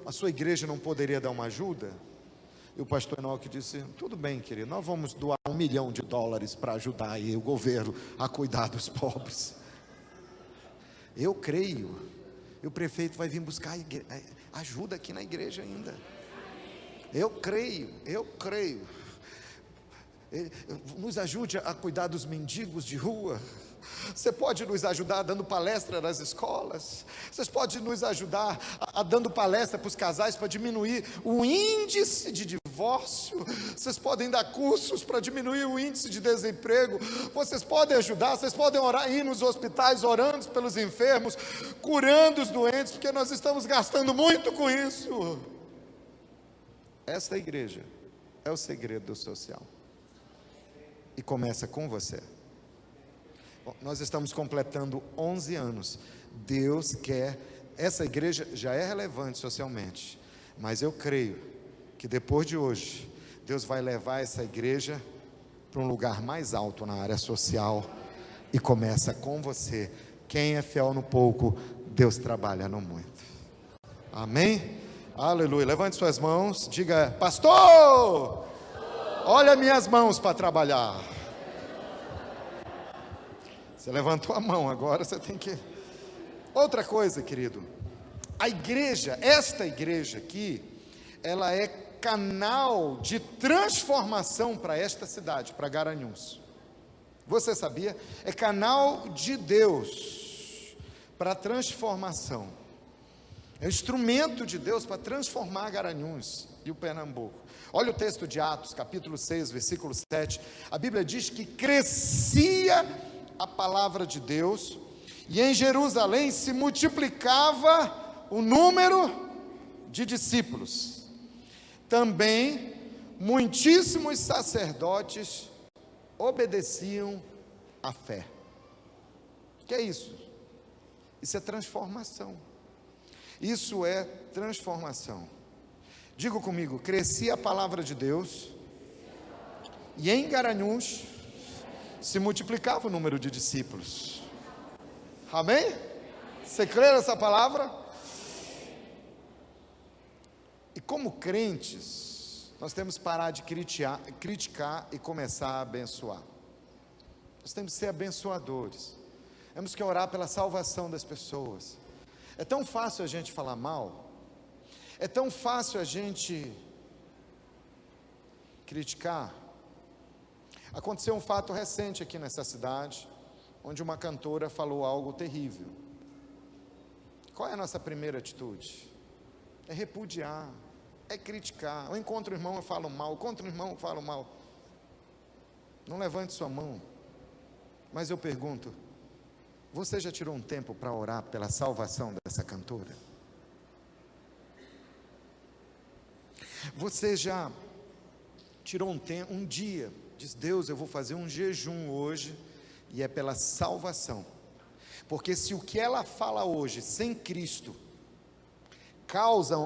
a sua igreja não poderia dar uma ajuda? E o pastor Enoque disse, tudo bem querido, nós vamos doar $1 milhão para ajudar aí o governo a cuidar dos pobres. Eu creio, e o prefeito vai vir buscar ajuda aqui na igreja ainda, eu creio, nos ajude a cuidar dos mendigos de rua, você pode nos ajudar dando palestra nas escolas, vocês podem nos ajudar dando palestra para os casais para diminuir o índice de divórcio, vocês podem dar cursos para diminuir o índice de desemprego, vocês podem ajudar, vocês podem orar, ir nos hospitais orando pelos enfermos, curando os doentes, porque nós estamos gastando muito com isso. Esta igreja é o segredo do social, e começa com você. Bom, nós estamos completando 11 anos, Deus quer, essa igreja já é relevante socialmente, mas eu creio que depois de hoje, Deus vai levar essa igreja para um lugar mais alto na área social, e começa com você. Quem é fiel no pouco, Deus trabalha no muito. Amém? Aleluia. Levante suas mãos, diga, pastor, olha minhas mãos para trabalhar. Você levantou a mão, agora você tem que... Outra coisa, querido, a igreja, esta igreja aqui, ela é canal de transformação para esta cidade, para Garanhuns. Você sabia? É canal de Deus para transformação. É um instrumento de Deus para transformar Garanhuns e o Pernambuco. Olha o texto de Atos, capítulo 6, versículo 7. A Bíblia diz que crescia a palavra de Deus E em Jerusalém se multiplicava o número de discípulos. Também muitíssimos sacerdotes obedeciam à fé. O que é isso? Isso é transformação. Isso é transformação. Diga comigo: crescia a palavra de Deus, e em Garanhuns se multiplicava o número de discípulos. Amém? Você crê nessa palavra? E como crentes, nós temos que parar de criticar e começar a abençoar. Nós temos que ser abençoadores. Temos que orar pela salvação das pessoas. É tão fácil a gente falar mal, é tão fácil a gente criticar. Aconteceu um fato recente aqui nessa cidade, onde uma cantora falou algo terrível. Qual é a nossa primeira atitude? É repudiar, é criticar. Eu encontro o irmão, eu falo mal, encontro o irmão, eu falo mal. Não levante sua mão, mas eu pergunto: você já tirou um tempo para orar pela salvação dessa cantora? Você já tirou um dia, diz: Deus, eu vou fazer um jejum hoje, e é pela salvação, porque se o que ela fala hoje, sem Cristo, causa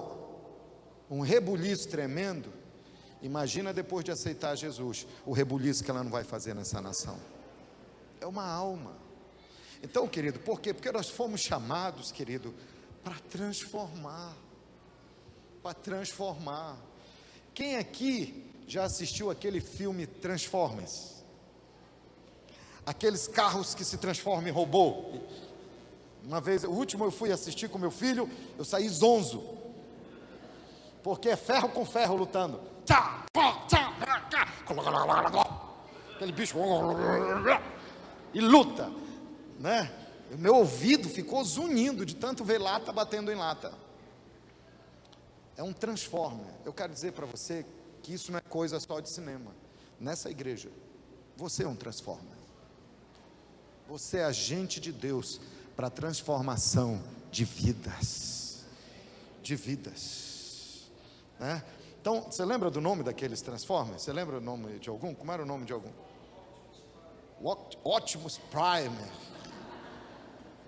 um rebuliço tremendo, imagina depois de aceitar Jesus, o rebuliço que ela não vai fazer nessa nação. É uma alma. Então, querido, por quê? Porque nós fomos chamados, querido, para transformar. Para transformar. Quem aqui já assistiu aquele filme Transformers? Aqueles carros que se transformam em robô. Uma vez, o último eu fui assistir com meu filho, eu saí zonzo, porque é ferro com ferro lutando. Aquele bicho e luta, né? O meu ouvido ficou zunindo de tanto ver lata batendo em lata. É um transformer. Eu quero dizer para você que isso não é coisa só de cinema. Nessa igreja, você é um transformer. Você é agente de Deus para a transformação de vidas. De vidas, né? Então, você lembra do nome daqueles transformers? Você lembra o nome de algum? Como era o nome de algum? Optimus Prime,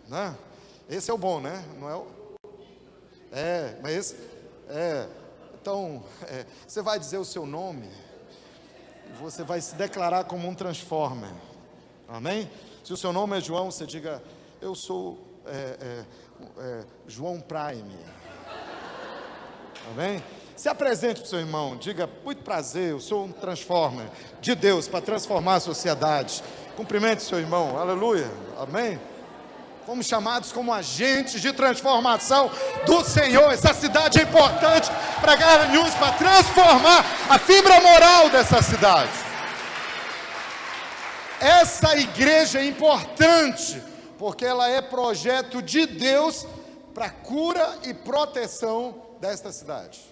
né? Esse é o bom, né? Não é o... mas esse... Então, você vai dizer o seu nome, você vai se declarar como um transformer, amém? Se o seu nome é João, você diga: eu sou João Prime, amém? Se apresente para o seu irmão, diga: muito prazer, eu sou um transformer de Deus para transformar a sociedade. Cumprimente o seu irmão, aleluia, amém? Fomos chamados como agentes de transformação do Senhor. Essa cidade é importante para Garanhuns, para transformar a fibra moral dessa cidade. Essa igreja é importante, porque ela é projeto de Deus para cura e proteção desta cidade.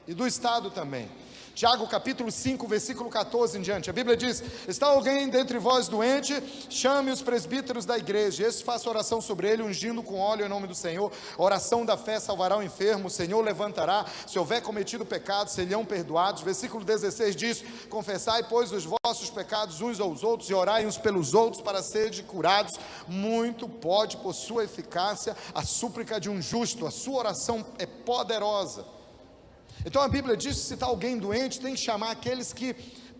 E do estado também. Tiago capítulo 5, versículo 14 em diante, a Bíblia diz: está alguém dentre vós doente? Chame os presbíteros da igreja, estes façam oração sobre ele, ungindo com óleo em nome do Senhor. A oração da fé salvará o enfermo, o Senhor levantará. Se houver cometido pecado, serão perdoados. Versículo 16 diz: confessai, pois, os vossos pecados uns aos outros, e orai uns pelos outros, para serem curados. Muito pode, por sua eficácia, a súplica de um justo. A sua oração é poderosa. Então a Bíblia diz que se está alguém doente, tem que chamar aqueles que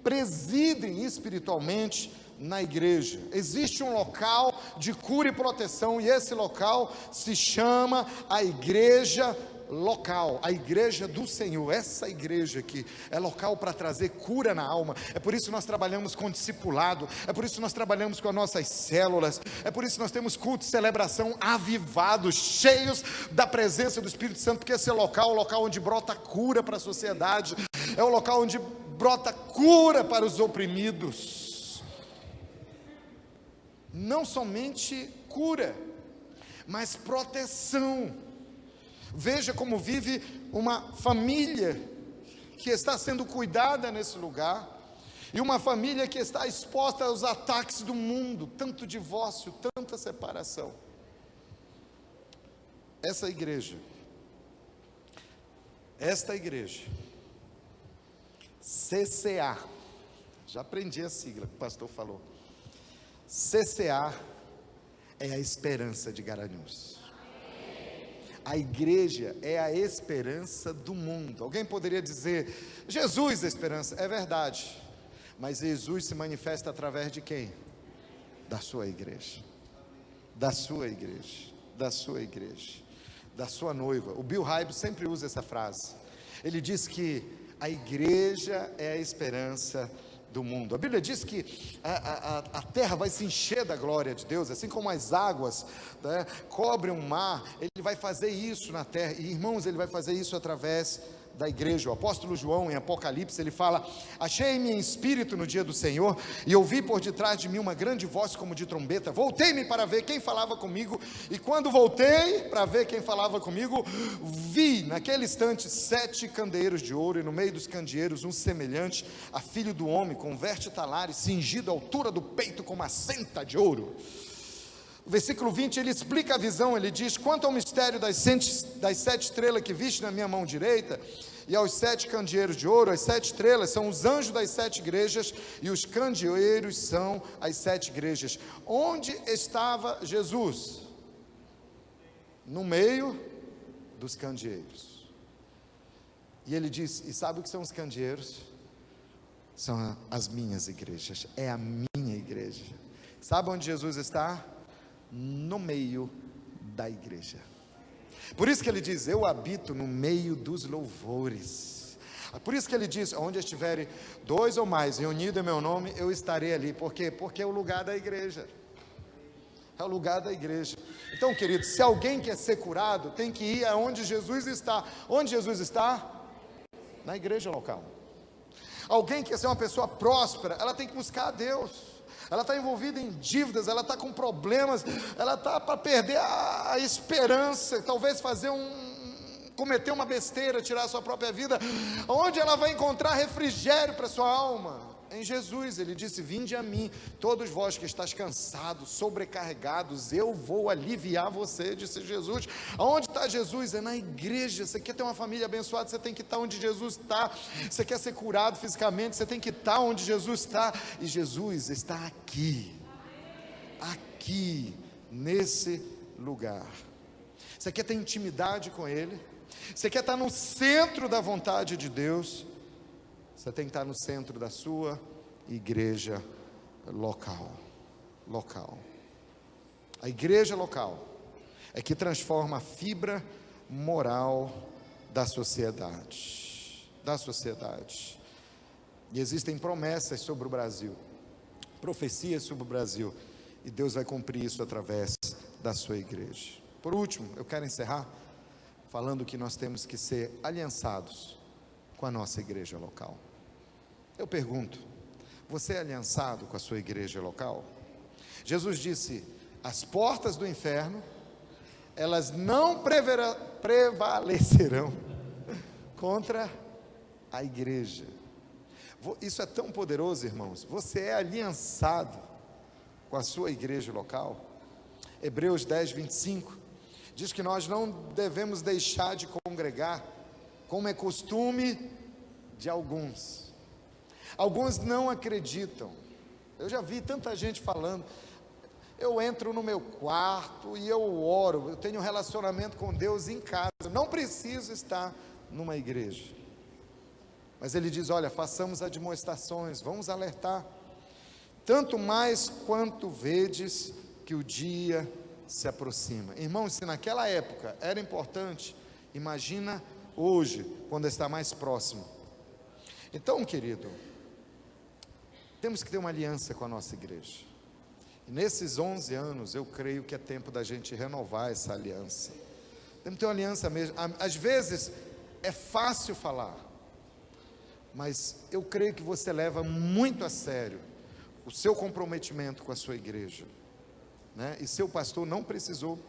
presidem espiritualmente na igreja. Existe um local de cura e proteção, e esse local se chama a igreja local, a igreja do Senhor. Essa igreja aqui é local para trazer cura na alma. É por isso que nós trabalhamos com discipulado, é por isso que nós trabalhamos com as nossas células, é por isso que nós temos culto de celebração avivados, cheios da presença do Espírito Santo, porque esse é o local onde brota cura para a sociedade, é o local onde brota cura para os oprimidos. Não somente cura, mas proteção. Veja como vive uma família que está sendo cuidada nesse lugar. E uma família que está exposta aos ataques do mundo, tanto divórcio, tanta separação. Esta igreja, CCA, já aprendi a sigla que o pastor falou. CCA é a esperança de Garanhuns. A igreja é a esperança do mundo. Alguém poderia dizer, Jesus é a esperança. É verdade, mas Jesus se manifesta através de quem? Da sua igreja. Da sua igreja. Da sua igreja. Da sua noiva. O Bill Hybels sempre usa essa frase. Ele diz que a igreja é a esperança do mundo. A Bíblia diz que a terra vai se encher da glória de Deus, assim como as águas, né, cobrem um mar. Ele vai fazer isso na terra, e irmãos, Ele vai fazer isso através da igreja. O apóstolo João, em Apocalipse, ele fala: achei-me em espírito no dia do Senhor, e ouvi por detrás de mim uma grande voz como de trombeta. Voltei-me para ver quem falava comigo, e quando voltei para ver quem falava comigo, vi naquele instante 7 candeeiros de ouro, e no meio dos candeeiros um semelhante a filho do homem, com veste talares, cingido à altura do peito com uma senta de ouro. O versículo 20, ele explica a visão. Ele diz: quanto ao mistério das 7 estrelas que viste na minha mão direita, e aos 7 candeeiros de ouro, as 7 estrelas são os anjos das 7 igrejas, e os candeeiros são as 7 igrejas. Onde estava Jesus? No meio dos candeeiros. E ele diz: e sabe o que são os candeeiros? São as minhas igrejas, é a minha igreja. Sabe onde Jesus está? No meio da igreja. Por isso que ele diz: eu habito no meio dos louvores. Por isso que ele diz: onde estiverem 2 ou mais reunidos em meu nome, eu estarei ali. Por quê? Porque é o lugar da igreja. É o lugar da igreja. Então, querido, se alguém quer ser curado, tem que ir aonde Jesus está. Onde Jesus está? Na igreja local. Alguém quer ser uma pessoa próspera, ela tem que buscar a Deus. Ela está envolvida em dívidas, ela está com problemas, ela está para perder a esperança, talvez cometer uma besteira, tirar a sua própria vida. Onde ela vai encontrar refrigério para a sua alma? Em Jesus. Ele disse: vinde a mim, todos vós que estáis cansados, sobrecarregados, eu vou aliviar você, disse Jesus. Aonde está Jesus? É na igreja. Você quer ter uma família abençoada, você tem que estar onde Jesus está. Você quer ser curado fisicamente, você tem que estar onde Jesus está. E Jesus está aqui, nesse lugar. Você quer ter intimidade com Ele? Você quer estar no centro da vontade de Deus? Você tem que estar no centro da sua igreja local. A igreja local é que transforma a fibra moral da sociedade. E existem promessas sobre o Brasil, profecias sobre o Brasil, e Deus vai cumprir isso através da sua igreja. Por último, eu quero encerrar falando que nós temos que ser aliançados com a nossa igreja local. Eu pergunto: você é aliançado com a sua igreja local? Jesus disse: as portas do inferno, elas não prevalecerão contra a igreja. Isso é tão poderoso, irmãos. Você é aliançado com a sua igreja local. Hebreus 10, 25 diz que nós não devemos deixar de congregar, como é costume de alguns. Alguns não acreditam. Eu já vi tanta gente falando: eu entro no meu quarto e eu oro, eu tenho um relacionamento com Deus em casa, não preciso estar numa igreja. Mas ele diz: olha, façamos admoestações, vamos alertar, tanto mais quanto vedes que o dia se aproxima. Irmãos, se naquela época era importante, imagina hoje, quando está mais próximo. Então, querido, temos que ter uma aliança com a nossa igreja. E nesses 11 anos, eu creio que é tempo da gente renovar essa aliança. Temos que ter uma aliança mesmo. Às vezes, é fácil falar, mas eu creio que você leva muito a sério o seu comprometimento com a sua igreja, né? E seu pastor não precisou,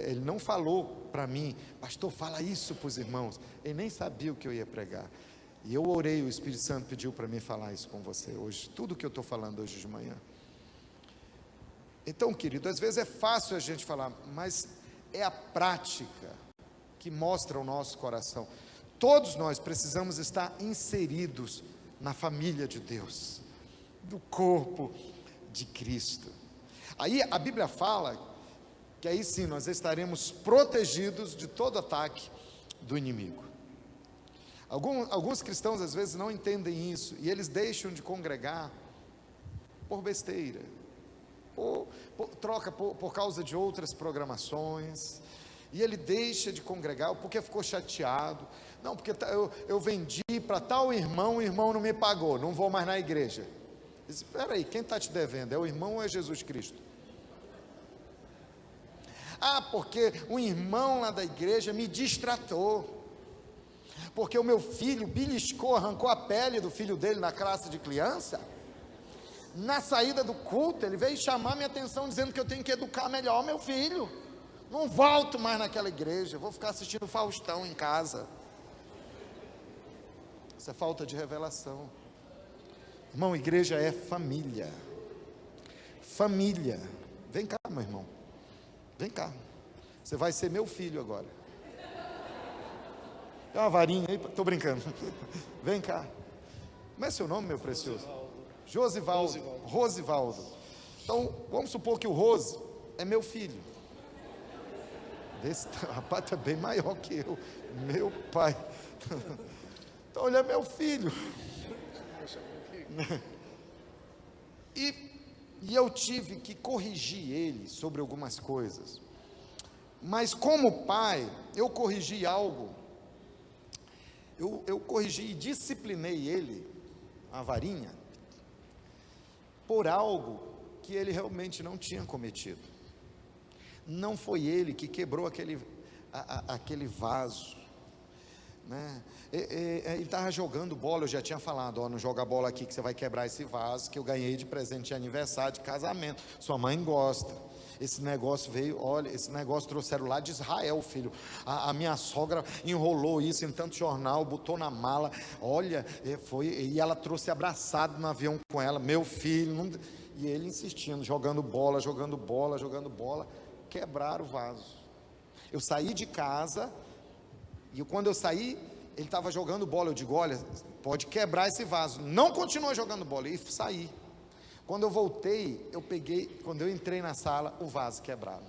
ele não falou para mim: pastor, fala isso para os irmãos. Ele nem sabia o que eu ia pregar. E eu orei, o Espírito Santo pediu para mim falar isso com você hoje, tudo que eu estou falando hoje de manhã. Então, querido, às vezes é fácil a gente falar, mas é a prática que mostra o nosso coração. Todos nós precisamos estar inseridos na família de Deus, do corpo de Cristo. Aí a Bíblia fala que aí sim nós estaremos protegidos de todo ataque do inimigo. Alguns cristãos às vezes não entendem isso, e eles deixam de congregar por besteira, por causa de outras programações, e ele deixa de congregar porque ficou chateado. Não, porque eu vendi para tal irmão, o irmão não me pagou, não vou mais na igreja. Espera aí, quem está te devendo? É o irmão ou é Jesus Cristo? Ah, porque um irmão lá da igreja me distratou, porque o meu filho beliscou, arrancou a pele do filho dele na classe de criança. Na saída do culto, ele veio chamar minha atenção, dizendo que eu tenho que educar melhor meu filho. Não volto mais naquela igreja, vou ficar assistindo Faustão em casa. Isso é falta de revelação. Irmão, igreja é família. Família. Vem cá, meu irmão. Vem cá. Você vai ser meu filho agora. Tem uma varinha aí, estou brincando. Vem cá. Como é seu nome, meu precioso? Josivaldo. Rosivaldo. Então, vamos supor que o Rose é meu filho. Rapaz, está bem maior que eu. Meu pai. Então, ele é meu filho. E eu tive que corrigir ele sobre algumas coisas. Mas como pai, eu corrigi algo. Eu corrigi e disciplinei ele, a varinha, por algo que ele realmente não tinha cometido. Não foi ele que quebrou aquele vaso, né? Ele estava jogando bola, eu já tinha falado, não joga bola aqui que você vai quebrar esse vaso, que eu ganhei de presente de aniversário, de casamento, sua mãe gosta. Esse negócio veio, olha, esse negócio trouxeram lá de Israel, filho. A minha sogra enrolou isso em tanto jornal, botou na mala, olha, e ela trouxe abraçado no avião com ela, meu filho, e ele insistindo, jogando bola, quebraram o vaso. Eu saí de casa, e quando eu saí, ele estava jogando bola, eu digo, olha, pode quebrar esse vaso, não continua jogando bola, e saí. Quando eu voltei, quando eu entrei na sala, o vaso quebrado.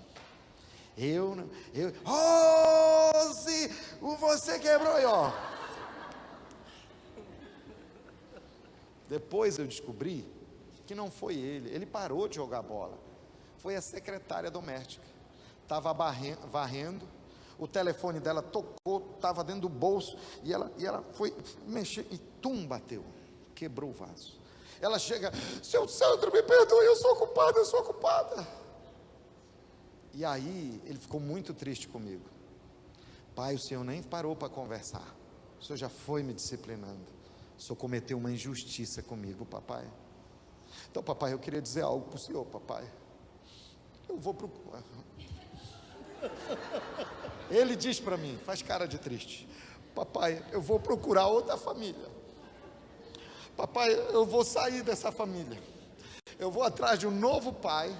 Rose, você quebrou aí, ó. Depois eu descobri que não foi ele parou de jogar bola. Foi a secretária doméstica. Estava varrendo, o telefone dela tocou, estava dentro do bolso, e ela foi mexer, e bateu, quebrou o vaso. Ela chega, seu Sandro, me perdoe, eu sou ocupada. E aí, ele ficou muito triste comigo. Pai, o Senhor nem parou para conversar. O Senhor já foi me disciplinando. O Senhor cometeu uma injustiça comigo, papai. Então, papai, eu queria dizer algo para o Senhor, papai. Eu vou procurar. Ele diz para mim, faz cara de triste. Papai, eu vou procurar outra família. Papai, eu vou sair dessa família. Eu vou atrás de um novo pai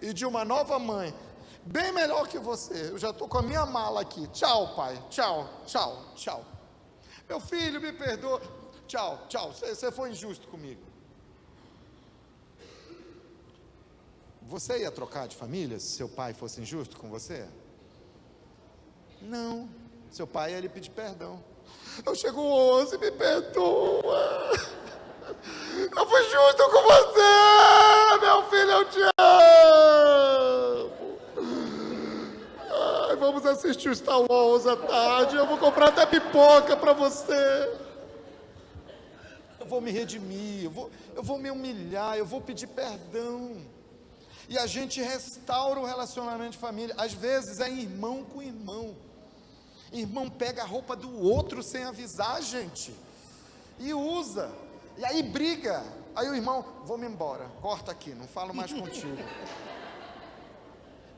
e de uma nova mãe, bem melhor que você. Eu já estou com a minha mala aqui. Tchau, pai. Tchau. Meu filho, me perdoa. Tchau. Você foi injusto comigo. Você ia trocar de família se seu pai fosse injusto com você? Não. Seu pai ia lhe pedir perdão. Eu chego hoje, me perdoa. Eu fui justo com você, meu filho, eu te amo. Ai, vamos assistir o Star Wars à tarde. Eu vou comprar até pipoca para você. Eu vou me redimir, eu vou me humilhar, eu vou pedir perdão. E a gente restaura o relacionamento de família. Às vezes é irmão com irmão. Irmão pega a roupa do outro sem avisar, gente, e usa, e aí briga. Aí o irmão, vou-me embora, corta aqui, não falo mais contigo.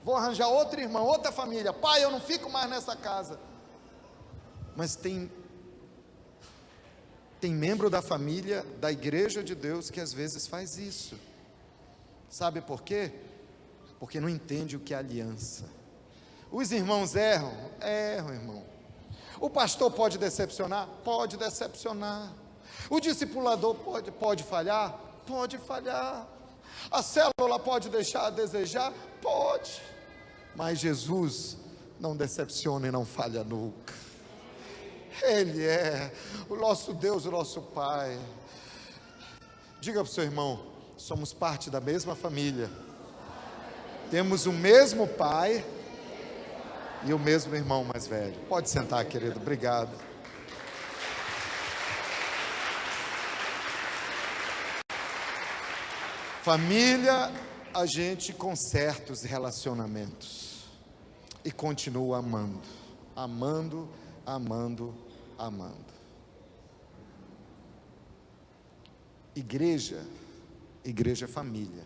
Vou arranjar outro irmão, outra família. Pai, eu não fico mais nessa casa. Mas tem Tem membro da família, da igreja de Deus, que às vezes faz isso. Sabe por quê? Porque não entende o que é aliança. Os irmãos erram? Erram, irmão. O pastor pode decepcionar? Pode decepcionar. O discipulador pode falhar? Pode falhar. A célula pode deixar a desejar? Pode. Mas Jesus não decepciona e não falha nunca. Ele é o nosso Deus, o nosso Pai. Diga para o seu irmão: somos parte da mesma família, temos o mesmo pai e o mesmo irmão mais velho. Pode sentar, querido, obrigado. Família, a gente conserta os relacionamentos e continua amando, amando, amando, amando. Igreja é família.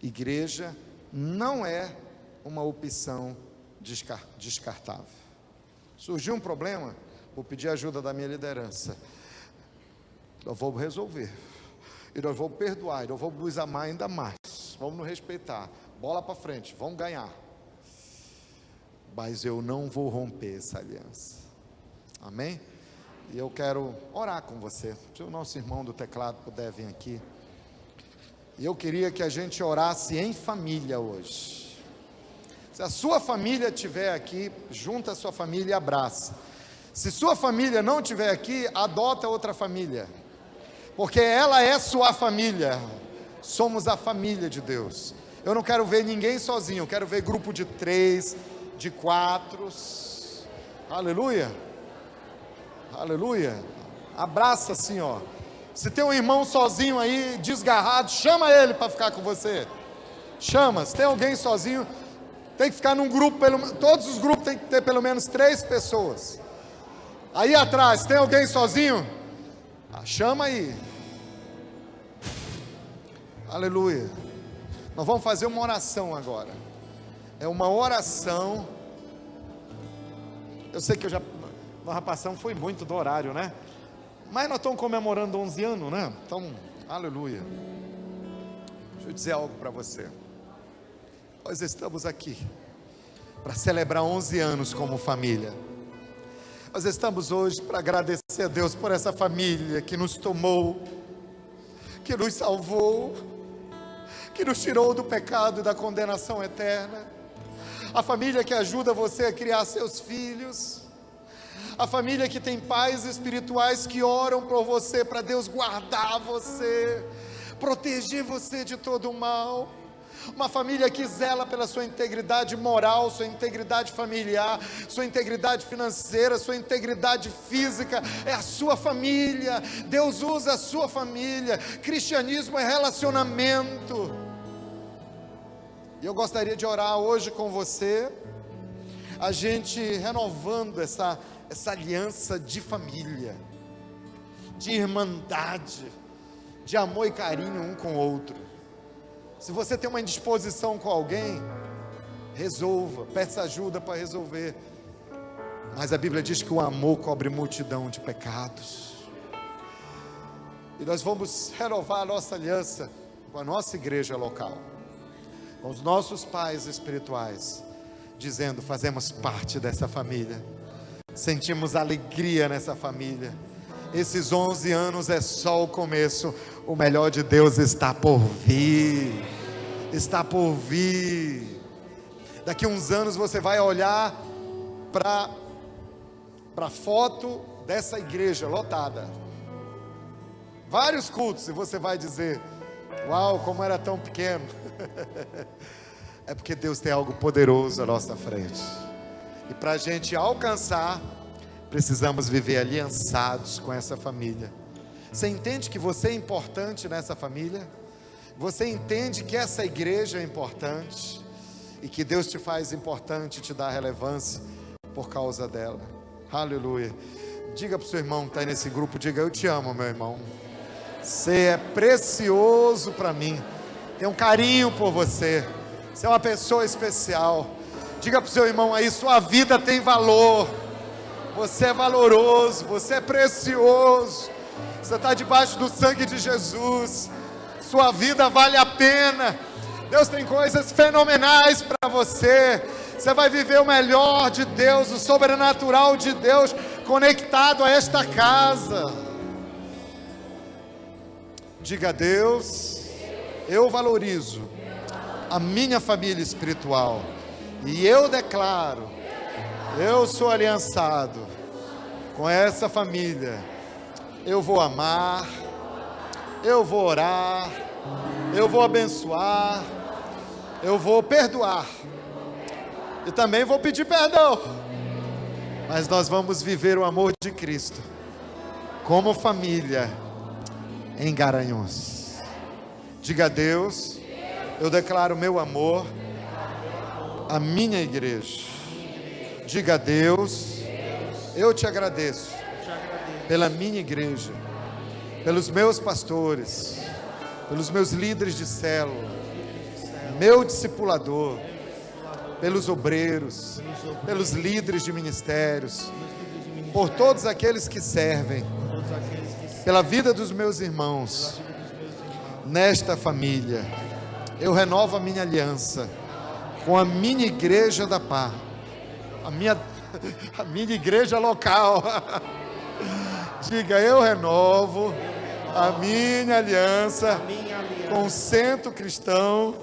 Igreja não é uma opção descartável. Surgiu um problema, vou pedir ajuda da minha liderança. Eu vou resolver. E nós vamos perdoar, e nós vamos nos amar ainda mais. Vamos nos respeitar. Bola para frente, vamos ganhar. Mas eu não vou romper essa aliança. Amém? E eu quero orar com você. Se o nosso irmão do teclado puder vir aqui. E eu queria que a gente orasse em família hoje. Se a sua família estiver aqui, junta a sua família e abraça. Se sua família não estiver aqui, adota outra família. Porque ela é sua família. Somos a família de Deus. Eu não quero ver ninguém sozinho. Eu quero ver grupo de 3, de 4. Aleluia. Aleluia. Abraça assim, ó. Se tem um irmão sozinho aí, desgarrado, chama ele para ficar com você. Chama. Se tem alguém sozinho, tem que ficar num grupo. Todos os grupos tem que ter pelo menos 3 pessoas. Aí atrás, tem alguém sozinho? Chama aí. Aleluia. Nós vamos fazer uma oração agora. É uma oração. Eu sei que nós já passamos, foi muito do horário, né? Mas nós estamos comemorando 11 anos, né? Então, aleluia. Deixa eu dizer algo para você. Nós estamos aqui para celebrar 11 anos como família. Nós estamos hoje para agradecer a Deus por essa família que nos tomou, que nos salvou, que nos tirou do pecado e da condenação eterna. A família que ajuda você a criar seus filhos. A família que tem pais espirituais que oram por você, para Deus guardar você, proteger você de todo o mal. Uma família que zela pela sua integridade moral, sua integridade familiar, sua integridade financeira, sua integridade física. É a sua família. Deus usa a sua família. Cristianismo é relacionamento. E eu gostaria de orar hoje com você, a gente renovando essa aliança de família, de irmandade, de amor e carinho um com o outro. Se você tem uma indisposição com alguém, resolva, peça ajuda para resolver. Mas a Bíblia diz que o amor cobre multidão de pecados. E nós vamos renovar a nossa aliança com a nossa igreja local, com os nossos pais espirituais, dizendo: fazemos parte dessa família, sentimos alegria nessa família. Esses 11 anos é só o começo. O melhor de Deus está por vir. Está por vir. Daqui uns anos você vai olhar para a foto dessa igreja lotada, vários cultos, e você vai dizer: uau, como era tão pequeno. É porque Deus tem algo poderoso à nossa frente. E para a gente alcançar, precisamos viver aliançados com essa família. Você entende que você é importante nessa família? Você entende que essa igreja é importante? E que Deus te faz importante, te dá relevância por causa dela. Aleluia. Diga para o seu irmão que está nesse grupo, diga: eu te amo, meu irmão. Você é precioso para mim. Tenho um carinho por você. Você é uma pessoa especial. Diga para o seu irmão aí: sua vida tem valor. Você é valoroso, você é precioso. Você está debaixo do sangue de Jesus. Sua vida vale a pena. Deus tem coisas fenomenais para você. Você vai viver o melhor de Deus, o sobrenatural de Deus, conectado a esta casa. Diga a Deus: eu valorizo a minha família espiritual. E eu declaro: eu sou aliançado com essa família. Eu vou amar, eu vou orar, eu vou abençoar, eu vou perdoar. E também vou pedir perdão. Mas nós vamos viver o amor de Cristo como família em Garanhuns. Diga a Deus: eu declaro meu amor à minha igreja. Diga a Deus: eu te agradeço pela minha igreja, pelos meus pastores, pelos meus líderes de célula, meu discipulador, pelos obreiros, pelos líderes de ministérios, por todos aqueles que servem, pela vida dos meus irmãos, nesta família. Eu renovo a minha aliança com a minha igreja da paz, a minha igreja local. Diga: eu renovo a minha aliança com o Centro Cristão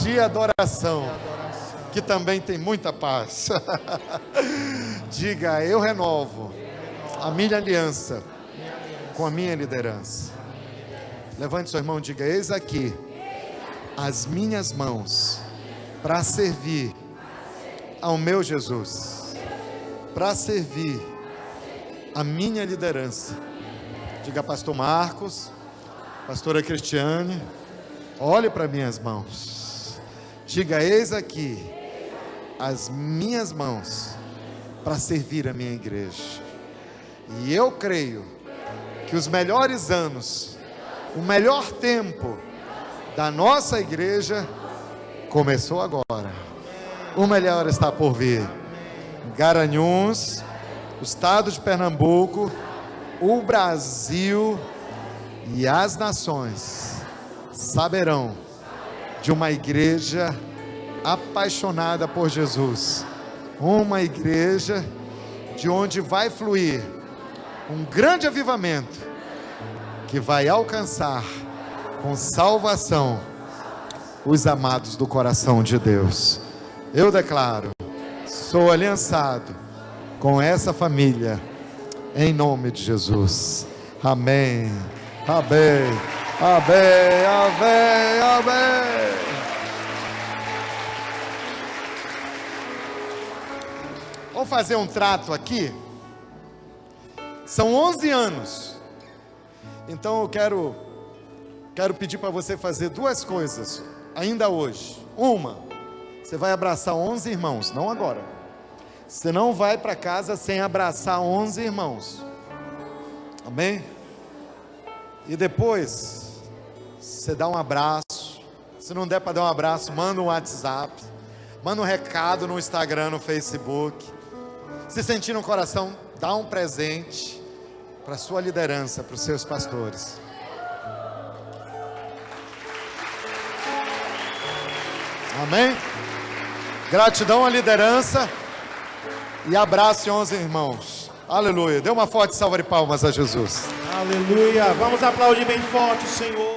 de Adoração, que também tem muita paz. Diga: eu renovo a minha aliança com a minha liderança. Levante seu irmão e diga: eis aqui as minhas mãos para servir ao meu Jesus, para servir a minha liderança. Diga: pastor Marcos, pastora Cristiane, olhe para minhas mãos. Diga: eis aqui as minhas mãos para servir a minha igreja. E eu creio que os melhores anos, o melhor tempo da nossa igreja começou agora. O melhor está por vir. Garanhuns, o estado de Pernambuco, o Brasil e as nações saberão de uma igreja apaixonada por Jesus. Uma igreja de onde vai fluir um grande avivamento que vai alcançar com salvação os amados do coração de Deus. Eu declaro: sou aliançado com essa família, em nome de Jesus. Amém, amém, amém, amém, amém. Vamos fazer um trato aqui. São 11 anos. Então eu quero pedir para você fazer duas coisas ainda hoje. Uma: você vai abraçar 11 irmãos, não agora. Você não vai para casa sem abraçar 11 irmãos. Amém? E depois você dá um abraço. Se não der para dar um abraço, manda um WhatsApp, manda um recado no Instagram, no Facebook. Se sentir no coração, dá um presente para a sua liderança, para os seus pastores. Amém? Gratidão à liderança e abraço 11 irmãos. Aleluia. Dê uma forte salva de palmas a Jesus. Aleluia. Vamos aplaudir bem forte o Senhor.